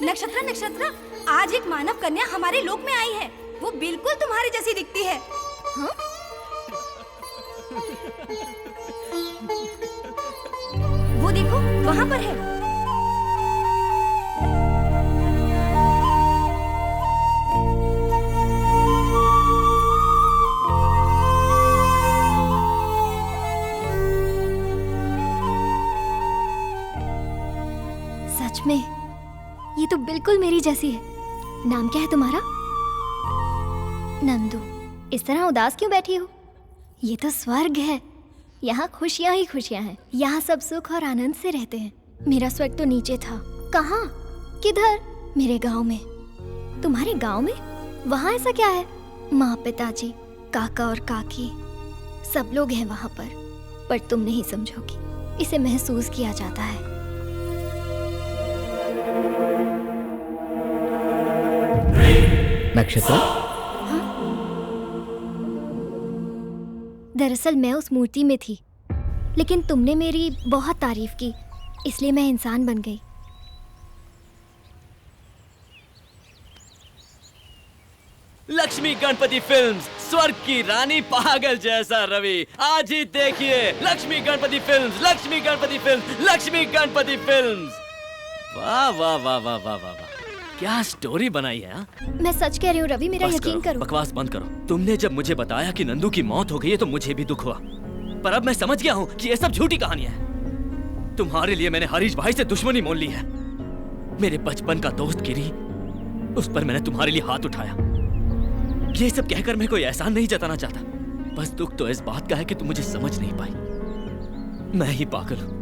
नक्षत्र नक्षत्र, आज एक मानव कन्या हमारे लोक में आई है। वो बिल्कुल तुम्हारे जैसी दिखती है। हाँ? वो देखो, वहाँ पर है। सच में ये तो बिल्कुल मेरी जैसी है। नाम क्या है तुम्हारा? नंदू। इस तरह उदास क्यों बैठी हो? ये तो स्वर्ग है। यहाँ खुशियाँ ही खुशियाँ हैं। यहाँ सब सुख और आनंद से रहते हैं। मेरा स्वर्ग तो नीचे था। कहाँ? किधर? मेरे गांव में। तुम्हारे गांव में? वहाँ ऐसा क्या है? माँ, पिताजी, काका और काकी सब लोग हैं वहाँ पर तुम नहीं समझोगी। इसे महसूस किया जाता है। नक्षत्र, दरअसल मैं उस मूर्ति में थी, लेकिन तुमने मेरी बहुत तारीफ की, इसलिए मैं इंसान बन गई। लक्ष्मी गणपति फिल्म्स, स्वर्ग की रानी पागल जैसा रवि। आज ही देखिए Lakshmi Ganpati films, Lakshmi Ganpati films, Lakshmi Ganpati films. वाह वाह वाह वाह वाह वाह वाह, क्या स्टोरी बनाई है। हा? मैं सच कह रही हूँ रवि, मेरा यकीन करो। बकवास बंद करो। तुमने जब मुझे बताया कि नंदू की मौत हो गई है तो मुझे भी दुख हुआ, पर अब मैं समझ गया हूँ कि ये सब झूठी कहानियां हैं। तुम्हारे लिए मैंने हरीश भाई से दुश्मनी मोल ली है। मेरे बचपन का दोस्त गिरी, उस पर मैंने तुम्हारे लिए हाथ उठाया। ये सब कहकर मैं कोई एहसान नहीं जताना चाहता, बस दुख तो इस बात का है कि तुम मुझे समझ नहीं पाई। मैं ही पागल हूँ।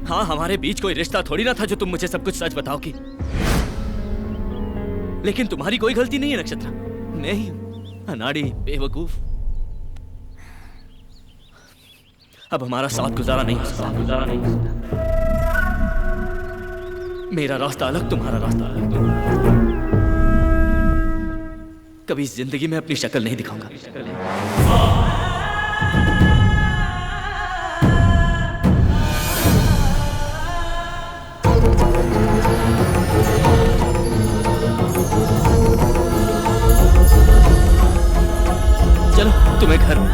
हाँ, हमारे बीच कोई रिश्ता थोड़ी ना था जो तुम मुझे सब कुछ सच बताओगी। लेकिन तुम्हारी कोई गलती नहीं है नक्षत्र, मैं ही हूं अनाड़ी, बेवकूफ। अब हमारा साथ गुजारा नहीं हो सकता। मेरा रास्ता अलग, तुम्हारा रास्ता अलग। कभी जिंदगी में अपनी शक्ल नहीं दिखाऊंगा। चलो तुम्हें घर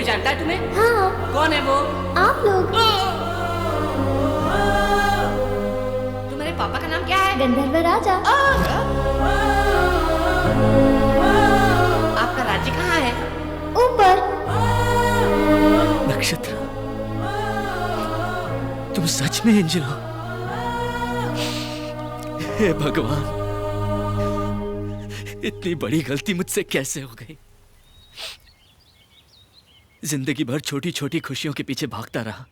जानता है तुम्हें? हाँ। कौन है वो? आप लोग। तुम्हारे पापा का नाम क्या है? गंधर्व राजा। आपका राज्य कहाँ है? ऊपर। नक्षत्र, तुम सच में एंजल हो? हे भगवान, इतनी बड़ी गलती मुझसे कैसे हो गई? जिंदगी भर छोटी छोटी खुशियों के पीछे भागता रहा,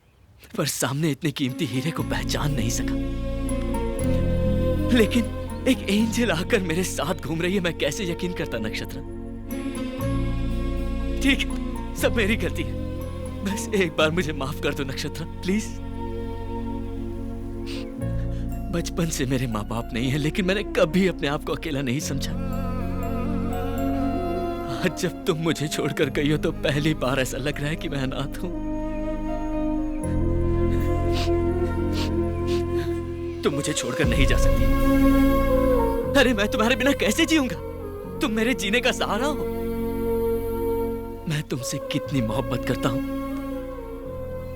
पर सामने इतने कीमती हीरे को पहचान नहीं सका। लेकिन एक एंजल आकर मेरे साथ घूम रही है, मैं कैसे यकीन करता नक्षत्र? ठीक है, सब मेरी गलती है। बस एक बार मुझे माफ कर दो नक्षत्र, प्लीज। बचपन से मेरे माँ बाप नहीं है, लेकिन मैंने कभी अपने आप को अकेला नहीं समझा। आज जब तुम मुझे छोड़कर गई हो तो पहली बार ऐसा लग रहा है कि मैं अनाथ हूं। तुम मुझे छोड़कर नहीं जा सकती। अरे मैं तुम्हारे बिना कैसे जीऊंगा? तुम मेरे जीने का सहारा हो। मैं तुमसे कितनी मोहब्बत करता हूं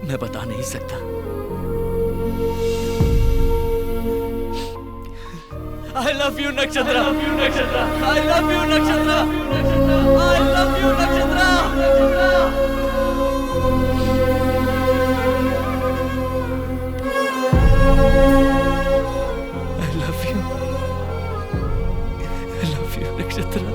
मैं बता नहीं सकता। I love you Nakshatra, I love you Nakshatra, I love you Nakshatra, I love you Nakshatra. Nakshatra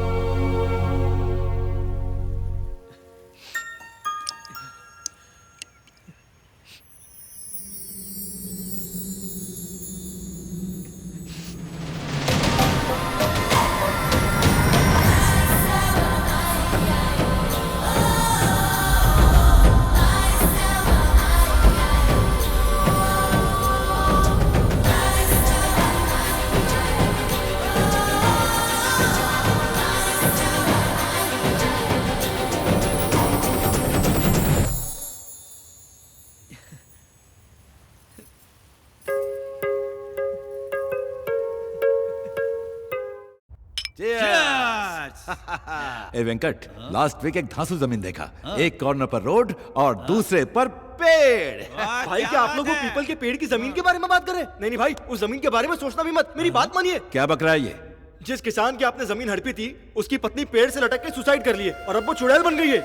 ए वेंकट, लास्ट वीक एक धांसू जमीन देखा। एक कॉर्नर पर रोड और दूसरे पर पेड़। भाई क्या आप लोग वो पीपल के पेड़ की जमीन के बारे में बात कर रहे हैं? नहीं नहीं भाई, उस जमीन के बारे में सोचना भी मत। मेरी बात मानिए। क्या बक रहा है ये? जिस किसान की आपने जमीन हड़पी थी, उसकी पत्नी पेड़ से लटक के सुसाइड कर ली है और अब वो चुड़ैल बन गई है।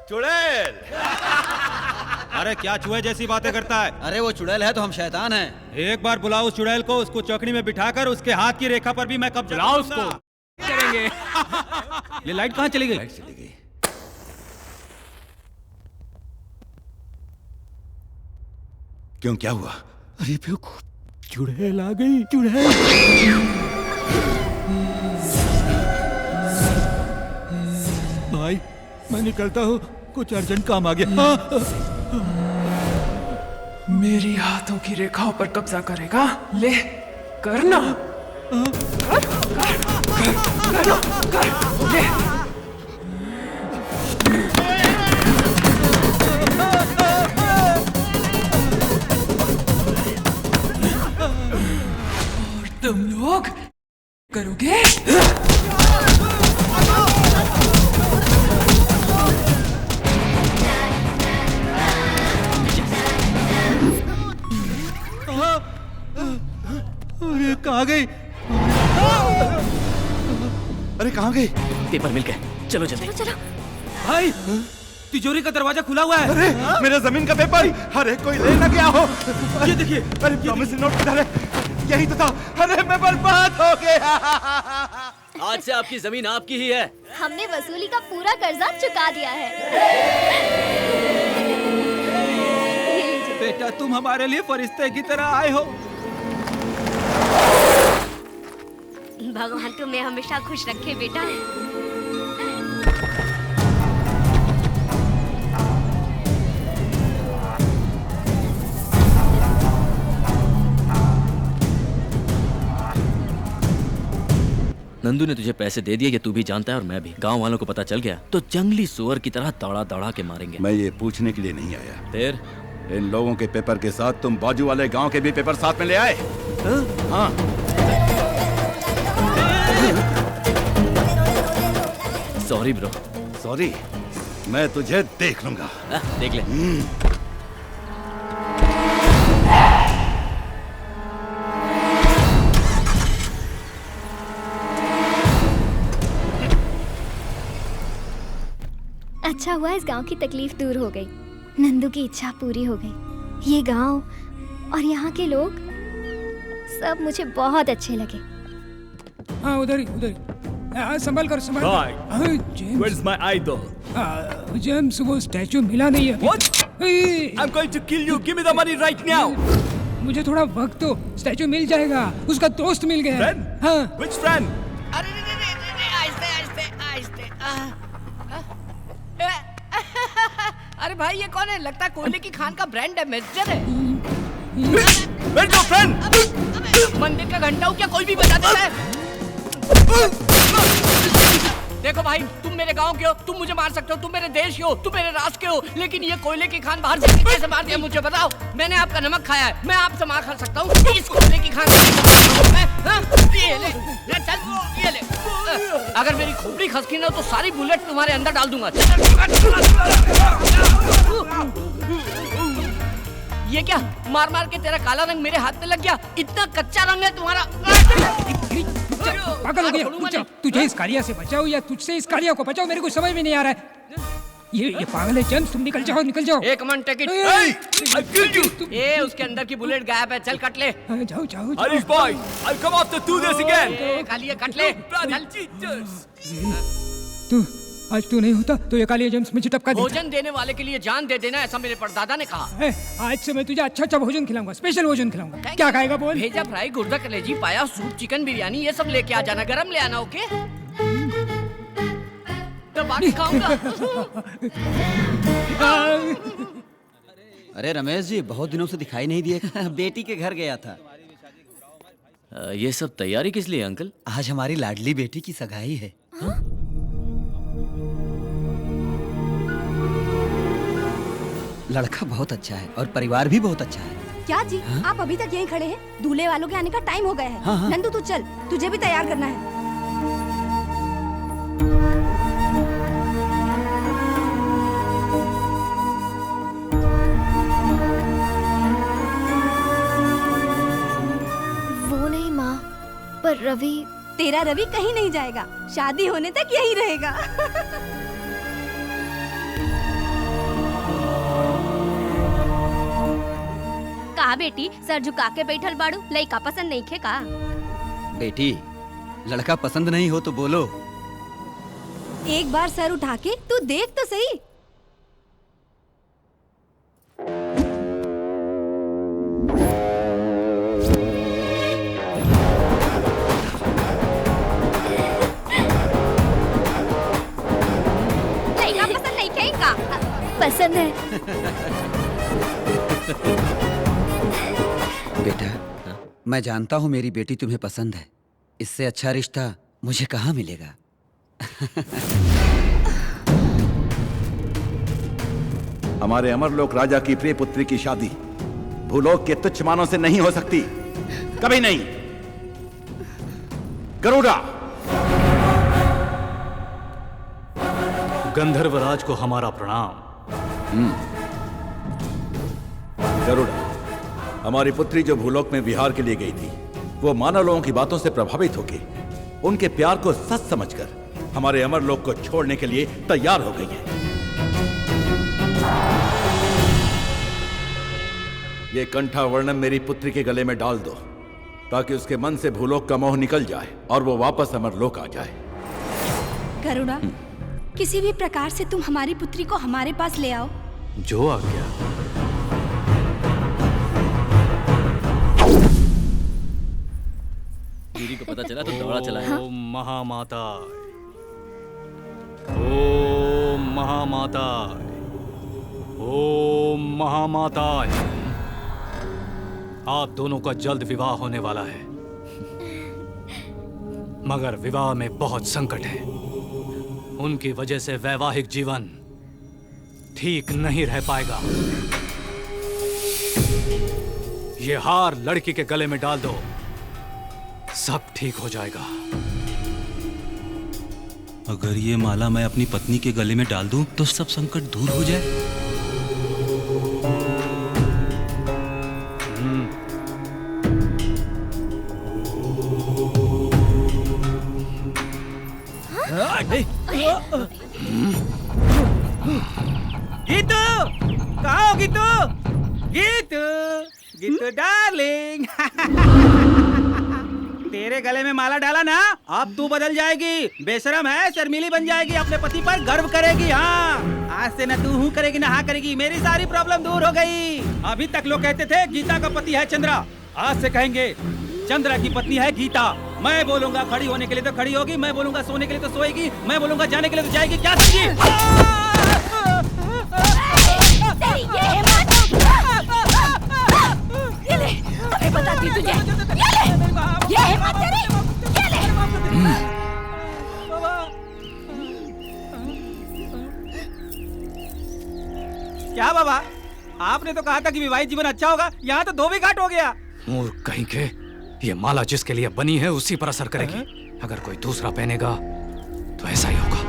चुड़ैल? अरे क्या चूहे जैसी बातें करता है? अरे वो चुड़ैल है तो हम शैतान हैं। एक बार बुलाओ उस चुड़ैल को, उसको चौकड़ी में बिठाकर उसके हाथ की रेखा पर भी मैं कब्जा बुलाओ उसको। करेंगे। ये लाइट कहाँ चली गई? लाइट चली गई। क्यों, क्या हुआ? अरे बेवकूफ, चुड़ैल आ गई। चुड़ैल। भाई मैं निकलता हूँ, कुछ अर्जेंट काम आ गया। मेरी हाथों की रेखाओं पर कब्जा करेगा? ले करना। ले। और तुम लोग करोगे? अरे कहाँ गई? अरे कहाँ गई? पेपर मिल गए, चलो जल्दी। चलो। भाई तिजोरी का दरवाजा खुला हुआ है। अरे मेरा जमीन का पेपर। अरे कोई ले ना गया हो। ये देखिए। अरे प्रॉमिसरी नोट किधर है? यही तो था। अरे मैं बर्बाद हो गया। आज से आपकी जमीन आपकी ही है। हमने वसूली का पूरा कर्जा चुका दिया है। बेटा तुम हमारे लिए फरिश्ते की तरह आए हो। भगवान तुम्हें हमेशा खुश रखे बेटा। नंदू ने तुझे पैसे दे दिए, ये तू भी जानता है और मैं भी। गांव वालों को पता चल गया तो जंगली सुअर की तरह दौड़ा दौड़ा के मारेंगे। मैं ये पूछने के लिए नहीं आया। फिर इन लोगों के पेपर के साथ तुम बाजू वाले गांव के भी पेपर साथ में ले आए? हाँ। Sorry bro. सॉरी? मैं तुझे देख लूंगा। देख ले। अच्छा हुआ इस गांव की तकलीफ दूर हो गई। नंदू की इच्छा पूरी हो गई। ये गांव और यहाँ के लोग सब मुझे बहुत अच्छे लगे। हाँ उधर ही, उधर ही। संभल कर, संभल कर। James, Where's my idol? James वो स्टैचू मिला नहीं है। What? I'm going to kill you. Give me the money right now. मुझे थोड़ा वक्त दो, स्टैचू मिल जाएगा। उसका दोस्त मिल गया। Friend? हाँ। Which friend? अरे आहिस्ते। अरे भाई ये कौन है? लगता है कोयले की खान का ब्रांड एम्बेसडर है। Where's your friend? मंदिर का घंटा हो क्या कोई भी बता देता है? देखो भाई, तुम मेरे गांव के हो, तुम मुझे मार सकते हो, तुम मेरे देश के हो, तुम मेरे राष्ट्र के हो, लेकिन ये कोयले की खान बाहर से कैसे मार दिया मुझे बताओ? मैंने आपका नमक खाया है, मैं आपसे मार खा सकता हूँ? इस कोयले की खान ये ले चल। अगर मेरी खोपड़ी खसकी ना तो सारी बुलेट तुम्हारे अंदर डाल दूंगा। ये क्या मार मार के तेरा काला रंग मेरे हाथ पे लग गया? इतना कच्चा रंग है तुम्हारा। पागल हो गया, तुझे इस कालिया से बचाओ या तुझसे इस कालिया को बचाओ, मेरे को समझ में नहीं आ रहा है। ये पागल है जेम्स, तुम निकल जाओ, निकल जाओ। एक मिनट, टेक इट। ए, उसके अंदर की बुलेट गायब है, चल कट ले। जाओ जाओ। Irish boy, I'll come after do this again. Kaliya cut ले। तू आज तू नहीं होता तो ये कालिया जेम्स मुझे टपका देता। भोजन देने वाले के लिए जान दे देना, ऐसा मेरे परदादा ने कहा। आज से मैं तुझे अच्छा अच्छा भोजन खिलाऊंगा, स्पेशल भोजन खिलाऊंगा। क्या खाएगा बोल? भेजा फ्राई, गुर्दा कलेजी, पाया, सूप, चिकन बिरयानी, ये सब लेके आ जाना, गरम ले आना, ओके? तो बाकी खाऊंगा। अरे रमेश जी, बहुत दिनों से दिखाई नहीं दिए। बेटी के घर गया था। ये सब तैयारी किस लिए अंकल? आज हमारी लाडली बेटी की सगाई है। लड़का बहुत अच्छा है और परिवार भी बहुत अच्छा है। क्या जी? आप अभी तक यहीं खड़े हैं? दूल्हे वालों के आने का टाइम हो गया है। हाँ। नंदू तू चल, तुझे भी तैयार करना है। वो नहीं माँ, पर रवि। तेरा रवि कहीं नहीं जाएगा, शादी होने तक यहीं रहेगा। कहा बेटी, सर झुका के बैठल बाड़ू, लइका पसंद नहीं खे का? बेटी, लड़का पसंद नहीं हो तो बोलो। एक बार सर उठा के तू देख तो सही। लइका पसंद नहीं खे का? पसंद है। बेटा, मैं जानता हूँ मेरी बेटी तुम्हें पसंद है। इससे अच्छा रिश्ता मुझे कहाँ मिलेगा? हमारे अमरलोक राजा की प्रिय पुत्री की शादी भूलोक के तुच्छ मानों से नहीं हो सकती, कभी नहीं। गरुड़ा, गंधर्वराज को हमारा प्रणाम। गरुड़ा, हमारी पुत्री जो भूलोक में विहार के लिए गई थी, वो मानव लोगों की बातों से प्रभावित होकर उनके प्यार को सच समझकर हमारे अमरलोक को छोड़ने के लिए तैयार हो गई है। ये कंठा वर्णम मेरी पुत्री के गले में डाल दो, ताकि उसके मन से भूलोक का मोह निकल जाए और वो वापस अमरलोक आ जाए। गरुड़ा, किसी भी प्रकार से तुम हमारी पुत्री को हमारे पास ले आओ। जो आ गया। दीदी को पता चला तो दौड़ा चला है। ओम महामाता, ओम महामाता, ओम महामाता। आप दोनों का जल्द विवाह होने वाला है, मगर विवाह में बहुत संकट है। उनकी वजह से वैवाहिक जीवन ठीक नहीं रह पाएगा। ये हार लड़की के गले में डाल दो, सब ठीक हो जाएगा। अगर ये माला मैं अपनी पत्नी के गले में डाल दूं तो सब संकट दूर हो जाए। गीतू, कहाँ हो गीतू? गीतू, गीतू डार्लिंग। तेरे गले में माला डाला ना, अब तू बदल जाएगी। बेशरम है, शर्मीली बन जाएगी, अपने पति पर गर्व करेगी। हाँ, आज से न तू हूँ करेगी न हाँ करेगी। मेरी सारी प्रॉब्लम दूर हो गई। अभी तक लोग कहते थे गीता का पति है चंद्रा, आज से कहेंगे चंद्रा की पत्नी है गीता। मैं बोलूंगा खड़ी होने के लिए तो खड़ी होगी, मैं बोलूंगा सोने के लिए तो सोएगी, मैं बोलूंगा जाने के लिए तो जाएगी। क्या समझी? अबे बताती तुझे। ये हिम्मत तेरी? ये ले। क्या बाबा, आपने तो कहा था कि विवाहित जीवन अच्छा होगा, यहाँ तो धोबी घाट हो गया। मूर्ख कहीं के, ये माला जिसके लिए बनी है उसी पर असर करेगी। अगर कोई दूसरा पहनेगा तो ऐसा ही होगा।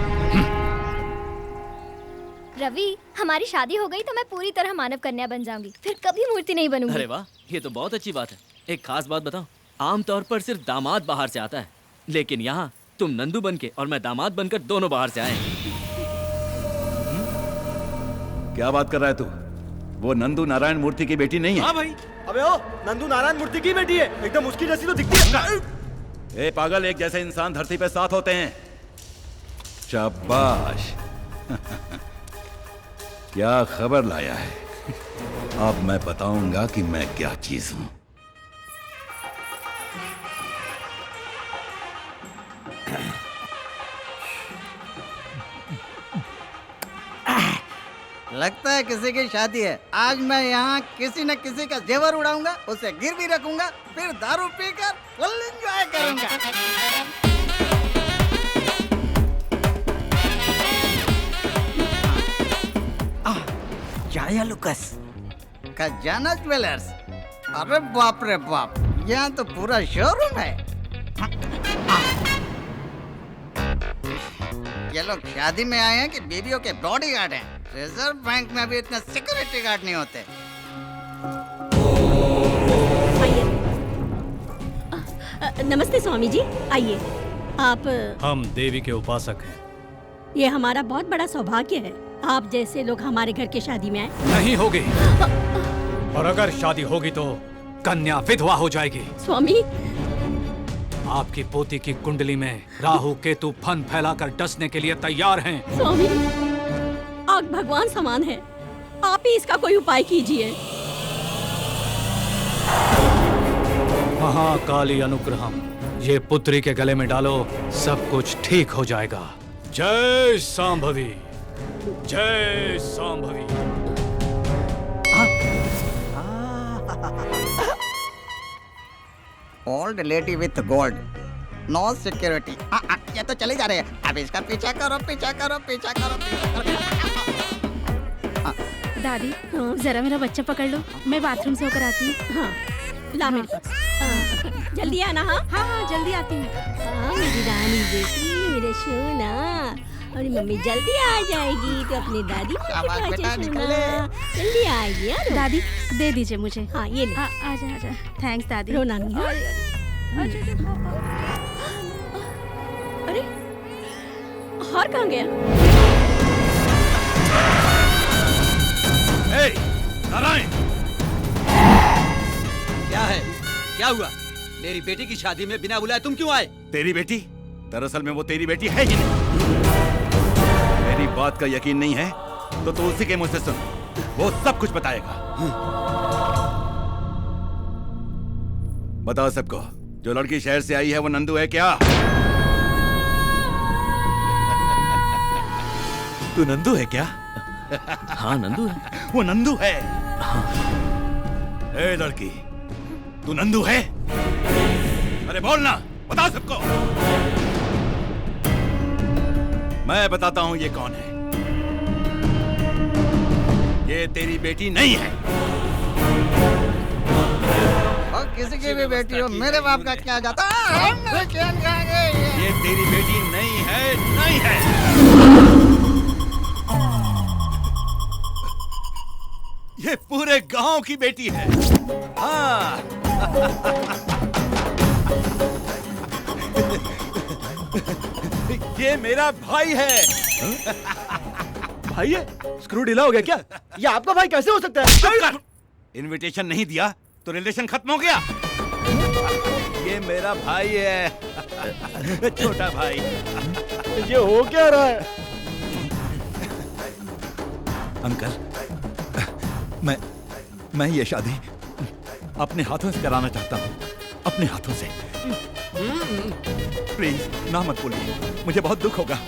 रवि, हमारी शादी हो गई तो मैं पूरी तरह मानव कन्या बन जाऊंगी, फिर कभी मूर्ति नहीं बनूंगी। अरे वाह, ये तो बहुत अच्छी बात है। एक खास बात बताओ, आमतौर पर सिर्फ दामाद बाहर से आता है, लेकिन यहाँ तुम नंदू बन के और मैं दामाद बनकर दोनों बाहर से आए। क्या बात कर रहा है तू? वो नंदू नारायण मूर्ति की बेटी नहीं है? हाँ भाई। अबे ओ, नंदू नारायण मूर्ति की बेटी है, एकदम उसकी जैसी तो दिखती है। ए पागल, एक जैसे इंसान धरती पे 7 होते हैं। शाबाश। क्या खबर लाया है? अब मैं बताऊंगा कि मैं क्या चीज हूं। लगता है किसी की शादी है। आज मैं यहाँ किसी न किसी का जेवर उड़ाऊंगा, उसे गिरवी रखूंगा, फिर दारू पीकर फुल एंजॉय करूंगा। जाया लुकस, खजाना ज्वेलर्स। अरे बाप रे बाप, यहाँ तो पूरा शोरूम है। ये लोग शादी में आए हैं कि बीवियों के बॉडीगार्ड हैं? रिजर्व बैंक में भी इतने सिक्योरिटी गार्ड नहीं होते। नमस्ते स्वामी जी, आइए। आप? हम देवी के उपासक हैं। ये हमारा बहुत बड़ा सौभाग्य है, आप जैसे लोग हमारे घर की शादी में आए। नहीं होगी, और अगर शादी होगी तो कन्या विधवा हो जाएगी। स्वामी, आपकी पोती की कुंडली में राहु केतु फन फैलाकर डसने के लिए तैयार हैं। स्वामी, आग भगवान समान है, आप ही इसका कोई उपाय कीजिए। महाकाली अनुग्रहम, ये पुत्री के गले में डालो, सब कुछ ठीक हो जाएगा। जय सांभवी, जय Shambhavi. Old lady with gold, no security. ये तो चले जा रहे हैं। अब इसका पीछा करो, पीछा करो, पीछा करो, पीछा करो। दादी, जरा मेरा बच्चा पकड़ लो, मैं बाथरूम से होकर आती हूँ। हाँ, ला मेरे पास। जल्दी आना। हाँ हाँ, जल्दी आती हूँ। मेरी रानी बेटी, मेरे सोना, और मम्मी जल्दी आ जाएगी तो अपनी दादी जल्दी आएगी यार। दादी, दे दीजिए मुझे। हाँ, ये ले। आजा आजा। थैंक्स दादी। रोना नहीं। अरे, हार कहाँ गया? नारायण, क्या है? क्या हुआ? मेरी बेटी की शादी में बिना बुलाए तुम क्यों आए? तेरी बेटी? दरअसल में वो तेरी बेटी है ही नहीं। मेरी बात का यकीन नहीं है तो तू उसी के मुंह से सुन, वो सब कुछ बताएगा। बताओ सबको, जो लड़की शहर से आई है वो नंदू है क्या? तू नंदू है क्या? हाँ, नंदू है। वो नंदू है। ए लड़की, तू नंदू है? अरे बोलना, बता सबको। मैं बताता हूं ये कौन है। ये तेरी बेटी नहीं है। और किसी की भी बेटी हो, मेरे बाप का क्या जाता है? ये तेरी बेटी नहीं है, नहीं है। ये पूरे गांव की बेटी है। हाँ। ये मेरा भाई है। भाई है? स्क्रू ढीला हो गया क्या? ये आपका भाई कैसे हो सकता है? इनविटेशन नहीं दिया तो रिलेशन खत्म हो गया। ये मेरा भाई है, छोटा भाई। ये हो क्या रहा है? अंकल, मैं ये शादी अपने हाथों से कराना चाहता हूँ, अपने हाथों से। प्लीज ना मत बोलिए, मुझे बहुत दुख होगा।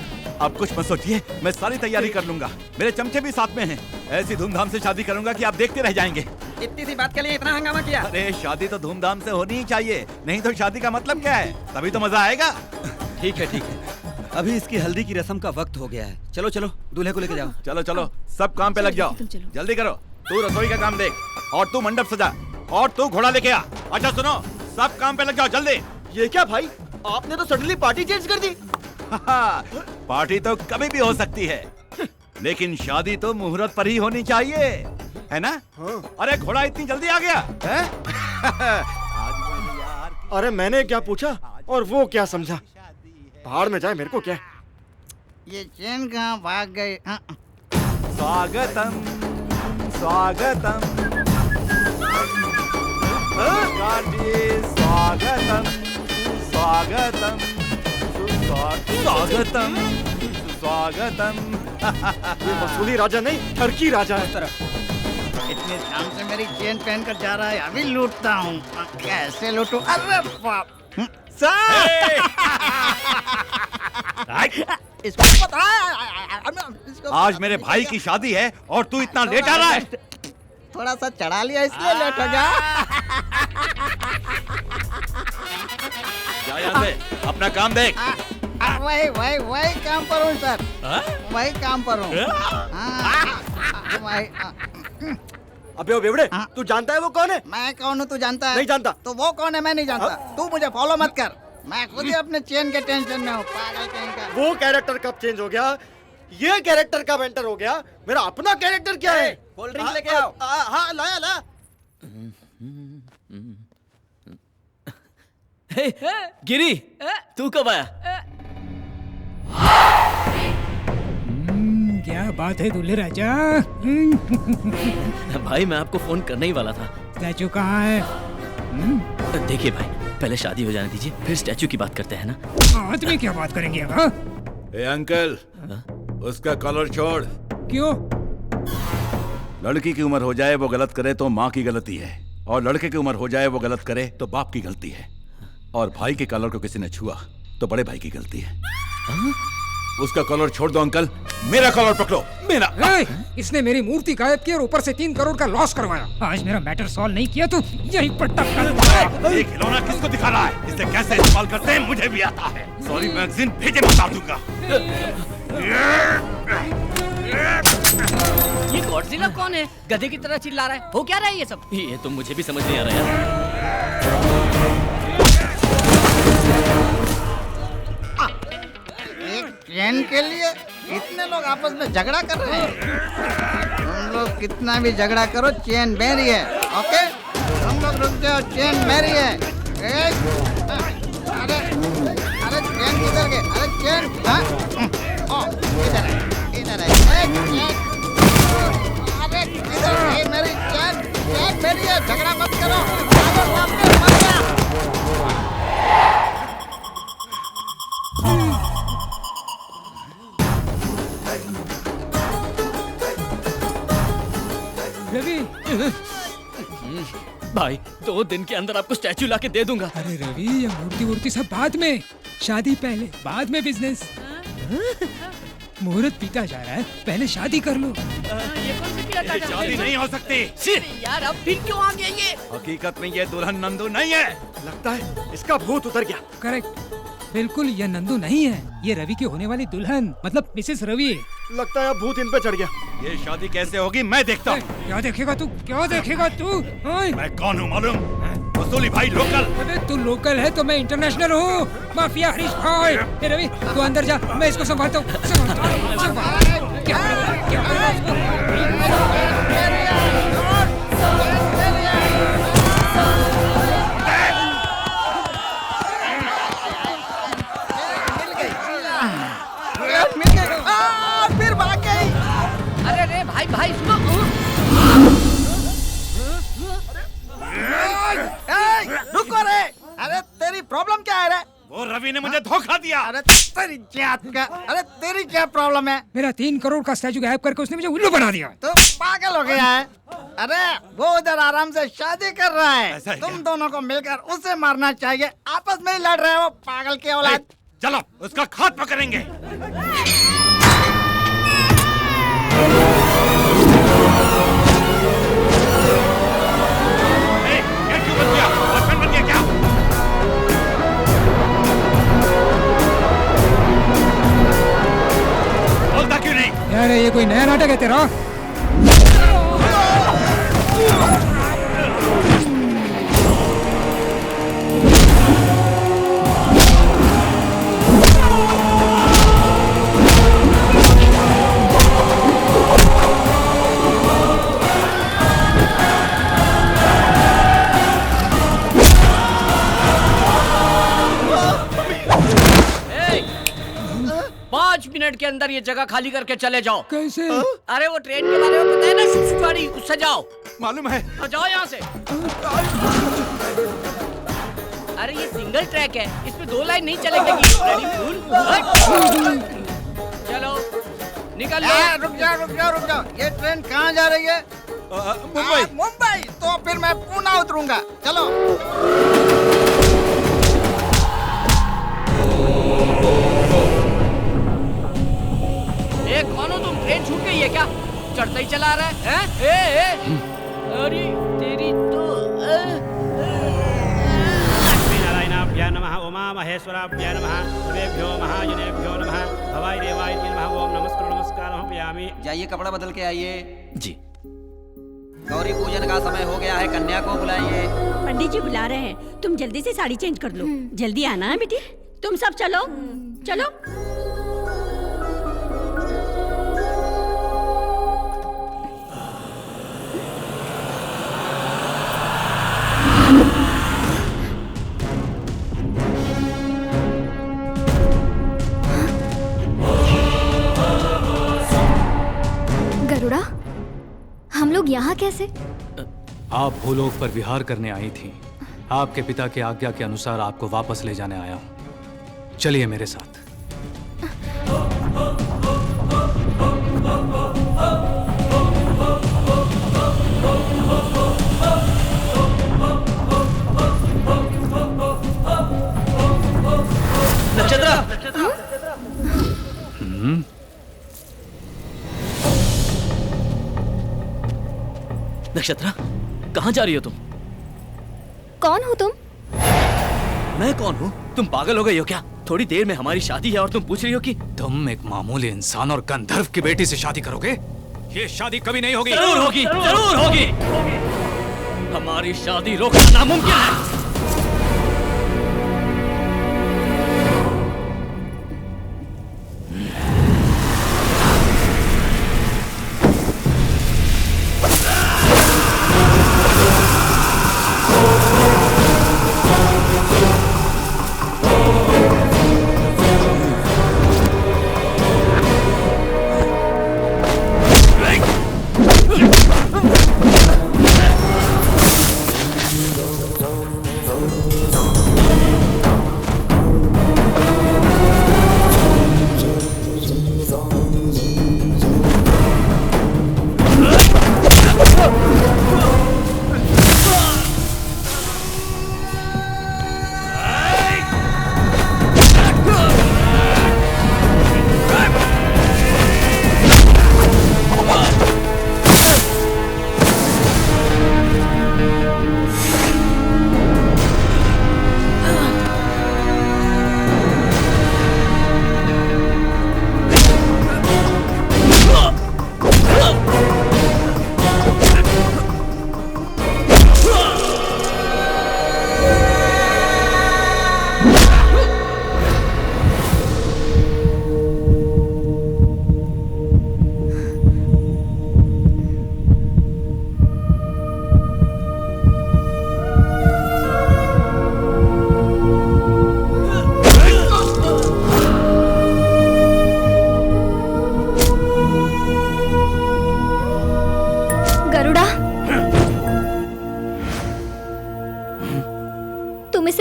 आप कुछ मत सोचिए, मैं सारी तैयारी कर लूंगा। मेरे चमचे भी साथ में हैं। ऐसी धूमधाम से शादी करूंगा कि आप देखते रह जाएंगे। इतनी सी बात के लिए इतना हंगामा किया? अरे शादी तो धूमधाम से होनी ही चाहिए, नहीं तो शादी का मतलब क्या है? तभी तो मजा आएगा। ठीक है, ठीक है। अभी इसकी हल्दी की रस्म का वक्त हो गया है। चलो चलो, दूल्हे को लेके जाओ। चलो चलो, सब काम पे लग जाओ, जल्दी करो। तू रसोई का काम देख, और तू मंडप सजा, और तू घोड़ा लेके आ। अच्छा सुनो, सब काम पे लग जाओ जल्दी। ये क्या भाई, आपने तो सडनली पार्टी चेंज कर दी। पार्टी तो कभी भी हो सकती है, लेकिन शादी तो मुहूर्त पर ही होनी चाहिए, है ना? अरे घोड़ा इतनी जल्दी आ गया है? अरे मैंने क्या पूछा और वो क्या समझा? पहाड़ में जाए, मेरे को क्या? ये चैन कहाँ भाग गए? स्वागतम स्वागतम स्वागतम स्वागतम स्वागतम स्वागतम। ये वसूली राजा नहीं, टर्की राजा है। इतने शाम से मेरी चेन पहन कर जा रहा है, अभी लूटता हूँ। कैसे लूटूं? अरे बाप! इसको पता है आज मेरे भाई की शादी है और तू इतना लेट आ रहा है। थोड़ा सा चढ़ा लिया इसलिए लेट हो गया। जा यहाँ से, अपना काम देख। वही वही वही काम पर हूँ सर, वही काम पर हूँ। अबे ओ बेवड़े, तू जानता है वो कौन है? मैं कौन हूँ तू जानता है? नहीं जानता। तो वो कौन है मैं नहीं जानता। तू मुझे फॉलो मत कर, मैं खुद ही अपने चेन के टेंशन में हूँ। पागल कहीं का। वो कैरेक्टर कब चेंज हो गया? ये कैरेक्टर कब एंटर हो गया? मेरा अपना कैरेक्टर क्या है? कोल्ड ड्रिंक लेके आओ। हाँ लाया ला। गिरी, तू कब आया? क्या बात है दूल्हे राजा? भाई मैं आपको फोन करने ही वाला था। स्टैचू कहाँ है? देखिए भाई, पहले शादी हो जाने दीजिए, फिर स्टैचू की बात करते हैं ना। आदमी क्या बात करेंगे अब? ए अंकल, उसका कॉलर छोड़। क्यों? लड़की की उम्र हो जाए वो गलत करे तो माँ की गलती है, और लड़के की उम्र हो जाए वो गलत करे तो बाप की गलती है, और भाई के कॉलर को किसी ने छुआ तो बड़े भाई की गलती है। उसका कॉलर छोड़ दो अंकल, मेरा कॉलर पकड़ो। मेरा इसने मेरी मूर्ति गायब की और ऊपर से 3 करोड़ का लॉस करवाया। आज मेरा मैटर सॉल्व नहीं किया तो यही पर टपका। ये खिलौना किसको दिखा रहा है? इसे कैसे इस्तेमाल करते हैं मुझे भी आता है। सॉरी मैगजीन भेजे, बता दूंगा। ये गॉडजिला कौन है? गधे की तरह चिल्ला रहा है। हो क्या रहा है ये सब? ये तो मुझे भी समझ नहीं आ रहा यार। एक चैन के लिए इतने लोग आपस में झगड़ा कर रहे हैं। तुम लोग कितना भी झगड़ा करो, चैन मेरी है। ओके, तुम लोग रुक जाओ, चैन मेरी है। अरे अरे चैन किधर गए? अरे चैन इधर है, इधर है। अरे किधर है मेरी चैन? चैन मेरी है, झगड़ा मत करो। मत जा। रवि, भाई 2 दिन के अंदर आपको स्टैचू लाके दे दूंगा। अरे रवि, ये मूर्ति वूर्ति सब बाद में, शादी पहले, बाद में बिजनेस। मुहूर्त पीता जा रहा है, पहले शादी कर लो। ये कौन सी पिया शादी नहीं हो सकती यार, अब फिर क्यों आ गए ये? हकीकत में ये दुल्हन नंदू नहीं है। लगता है इसका भूत उतर गया। करेक्ट, बिल्कुल ये नंदू नहीं है, ये रवि की होने वाली दुल्हन मतलब मिसेस रवि। लगता है अब भूत इन पे चढ़ गया। ये शादी कैसे होगी मैं देखता हूँ। क्या देखेगा तू? क्या देखेगा तू? मैं कौन हूँ मालूम? वसूली भाई लोकल। अबे तू लोकल है तो मैं इंटरनेशनल हूँ। माफिया हरीश भाई। ए रवि, तू अंदर जा, मैं इसको संभालता हूँ। फिर भाग गई। अरे रे भाई भाई सुनो। रुको रे। अरे तेरी प्रॉब्लम क्या है रे? वो रवि ने मुझे धोखा दिया। अरे तेरी जात का, अरे तेरी क्या प्रॉब्लम है? मेरा 3 करोड़ का स्टैचू गायब करके उसने मुझे उल्लू बना दिया। तो पागल हो गया है? अरे वो उधर आराम से शादी कर रहा है, तुम दोनों को मिलकर उसे मारना चाहिए। आपस में ही लड़ रहे हो, पागल के औलाद। चलो उसका खात्मा करेंगे। बोलता क्यों नहीं? यार ये कोई नया नाटक है तेरा? 5 मिनट के अंदर ये जगह खाली करके चले जाओ। कैसे? अरे वो ट्रेन के बारे में पता है ना, शुशुवाड़ी, उससे जाओ। मालूम है। तो जाओ यहाँ से। अरे ये सिंगल ट्रैक है, इसमें 2 लाइन नहीं चलेगी। चलो निकल लो। रुक जाओ। ये ट्रेन कहाँ जा रही है? मुंबई। तो फिर मैं पुणे उतरूंगा। चलो। कौन हो तुम? ट्रेन छूट गई है क्या? चढ़ता ही चला रहा है? हैं? अरे तेरी तो लक्ष्मीनारायणाभ्यां नमः, उमा महेश्वराभ्यां नमः, देवेभ्यो महाजनेभ्यो नमः, भवाय देवाय नमः, ओम नमस्कारं पयामि। जाइए कपड़ा बदल के आइए। जी। गौरी पूजन का समय हो गया है, कन्या को बुलाइए। पंडित जी बुला रहे हैं, तुम जल्दी से साड़ी चेंज कर लो। जल्दी आना है बेटी। तुम सब चलो चलो। गरुड़ा, हम लोग यहाँ कैसे? आप भूलोक पर विहार करने आई थी। आपके पिता की आज्ञा के अनुसार आपको वापस ले जाने आया हूँ। चलिए मेरे साथ। नक्षत्रा, कहाँ जा रही हो तुम? कौन हो तुम? मैं कौन हूँ? तुम पागल हो गई हो क्या? थोड़ी देर में हमारी शादी है और तुम पूछ रही हो कि तुम एक मामूली इंसान और गंधर्व की बेटी से शादी करोगे? ये शादी कभी नहीं होगी। जरूर होगी, जरूर होगी। हमारी शादी रोकना नामुमकिन है।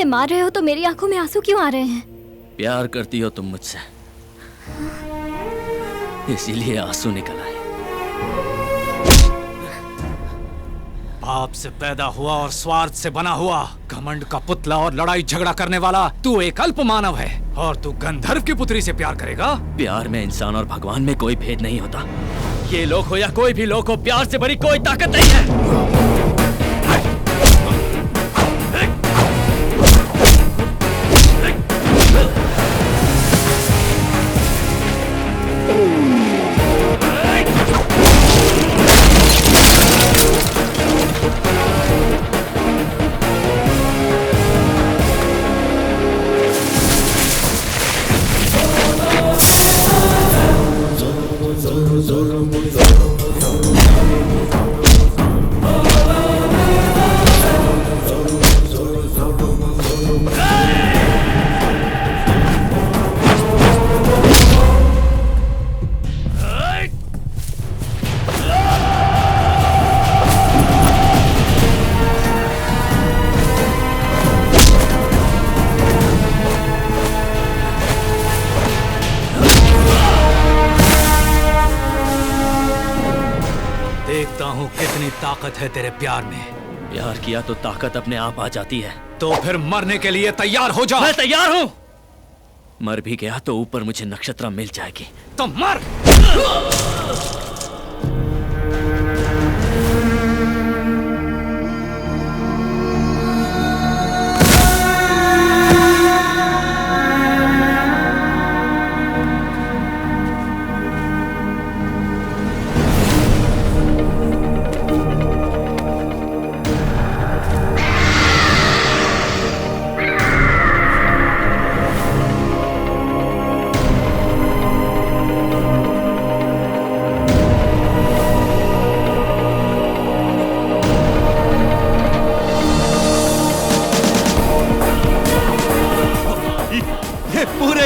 मार रहे हो तो मेरी आंखों में आंसू क्यों आ रहे हैं? प्यार करती हो तुम मुझसे, इसीलिए आंसू निकल आए। पाप से पैदा हुआ और स्वार्थ से बना हुआ, घमंड का पुतला और लड़ाई झगड़ा करने वाला तू एक अल्प मानव है, और तू गंधर्व की पुत्री से प्यार करेगा? प्यार में इंसान और भगवान में कोई भेद नहीं होता। ये लोग हो या कोई भी लोग हो, प्यार से बड़ी कोई ताकत नहीं है। ताकत है तेरे प्यार में। प्यार किया तो ताकत अपने आप आ जाती है। तो फिर मरने के लिए तैयार हो जा। मैं तैयार हूं। मर भी गया तो ऊपर मुझे नक्षत्रा मिल जाएगी। तो मर।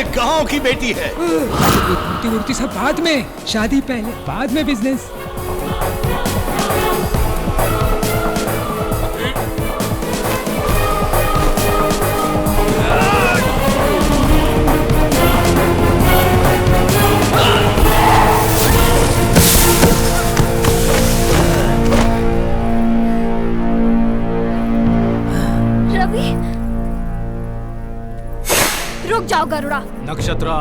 गांव की बेटी है। मूर्ति वूर्ति सब बाद में, शादी पहले, बाद में बिजनेस। रवि, रुक जाओ गरुड़ा। नक्षत्रा,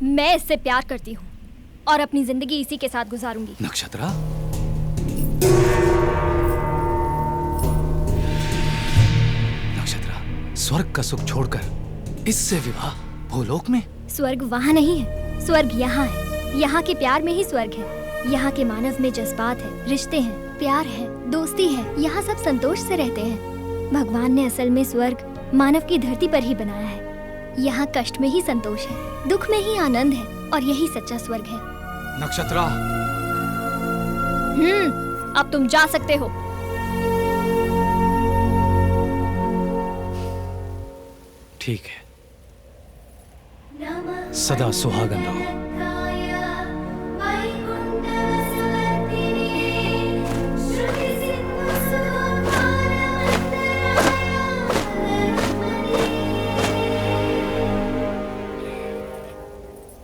मैं इससे प्यार करती हूँ और अपनी जिंदगी इसी के साथ गुजारूंगी। नक्षत्रा, नक्षत्रा, स्वर्ग का सुख छोड़कर इससे विवाह भूलोक में? स्वर्ग वहाँ नहीं है, स्वर्ग यहाँ है। यहाँ के प्यार में ही स्वर्ग है। यहाँ के मानव में जज्बात है, रिश्ते हैं, प्यार है, दोस्ती है। यहाँ सब संतोष से रहते हैं। भगवान ने असल में स्वर्ग मानव की धरती पर ही बनाया है। यहाँ कष्ट में ही संतोष है, दुख में ही आनंद है, और यही सच्चा स्वर्ग है। नक्षत्रा, अब तुम जा सकते हो। ठीक है, सदा सुहागन रहो।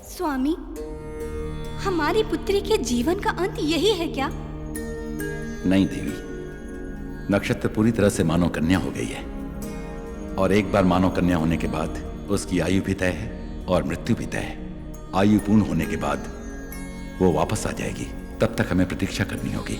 स्वामी, हमारी पुत्री के जीवन का अंत यही है क्या? नहीं देवी, नक्षत्र पूरी तरह से मानव कन्या हो गई है, और एक बार मानव कन्या होने के बाद उसकी आयु भी तय है और मृत्यु भी तय है। आयु पूर्ण होने के बाद वो वापस आ जाएगी, तब तक हमें प्रतीक्षा करनी होगी।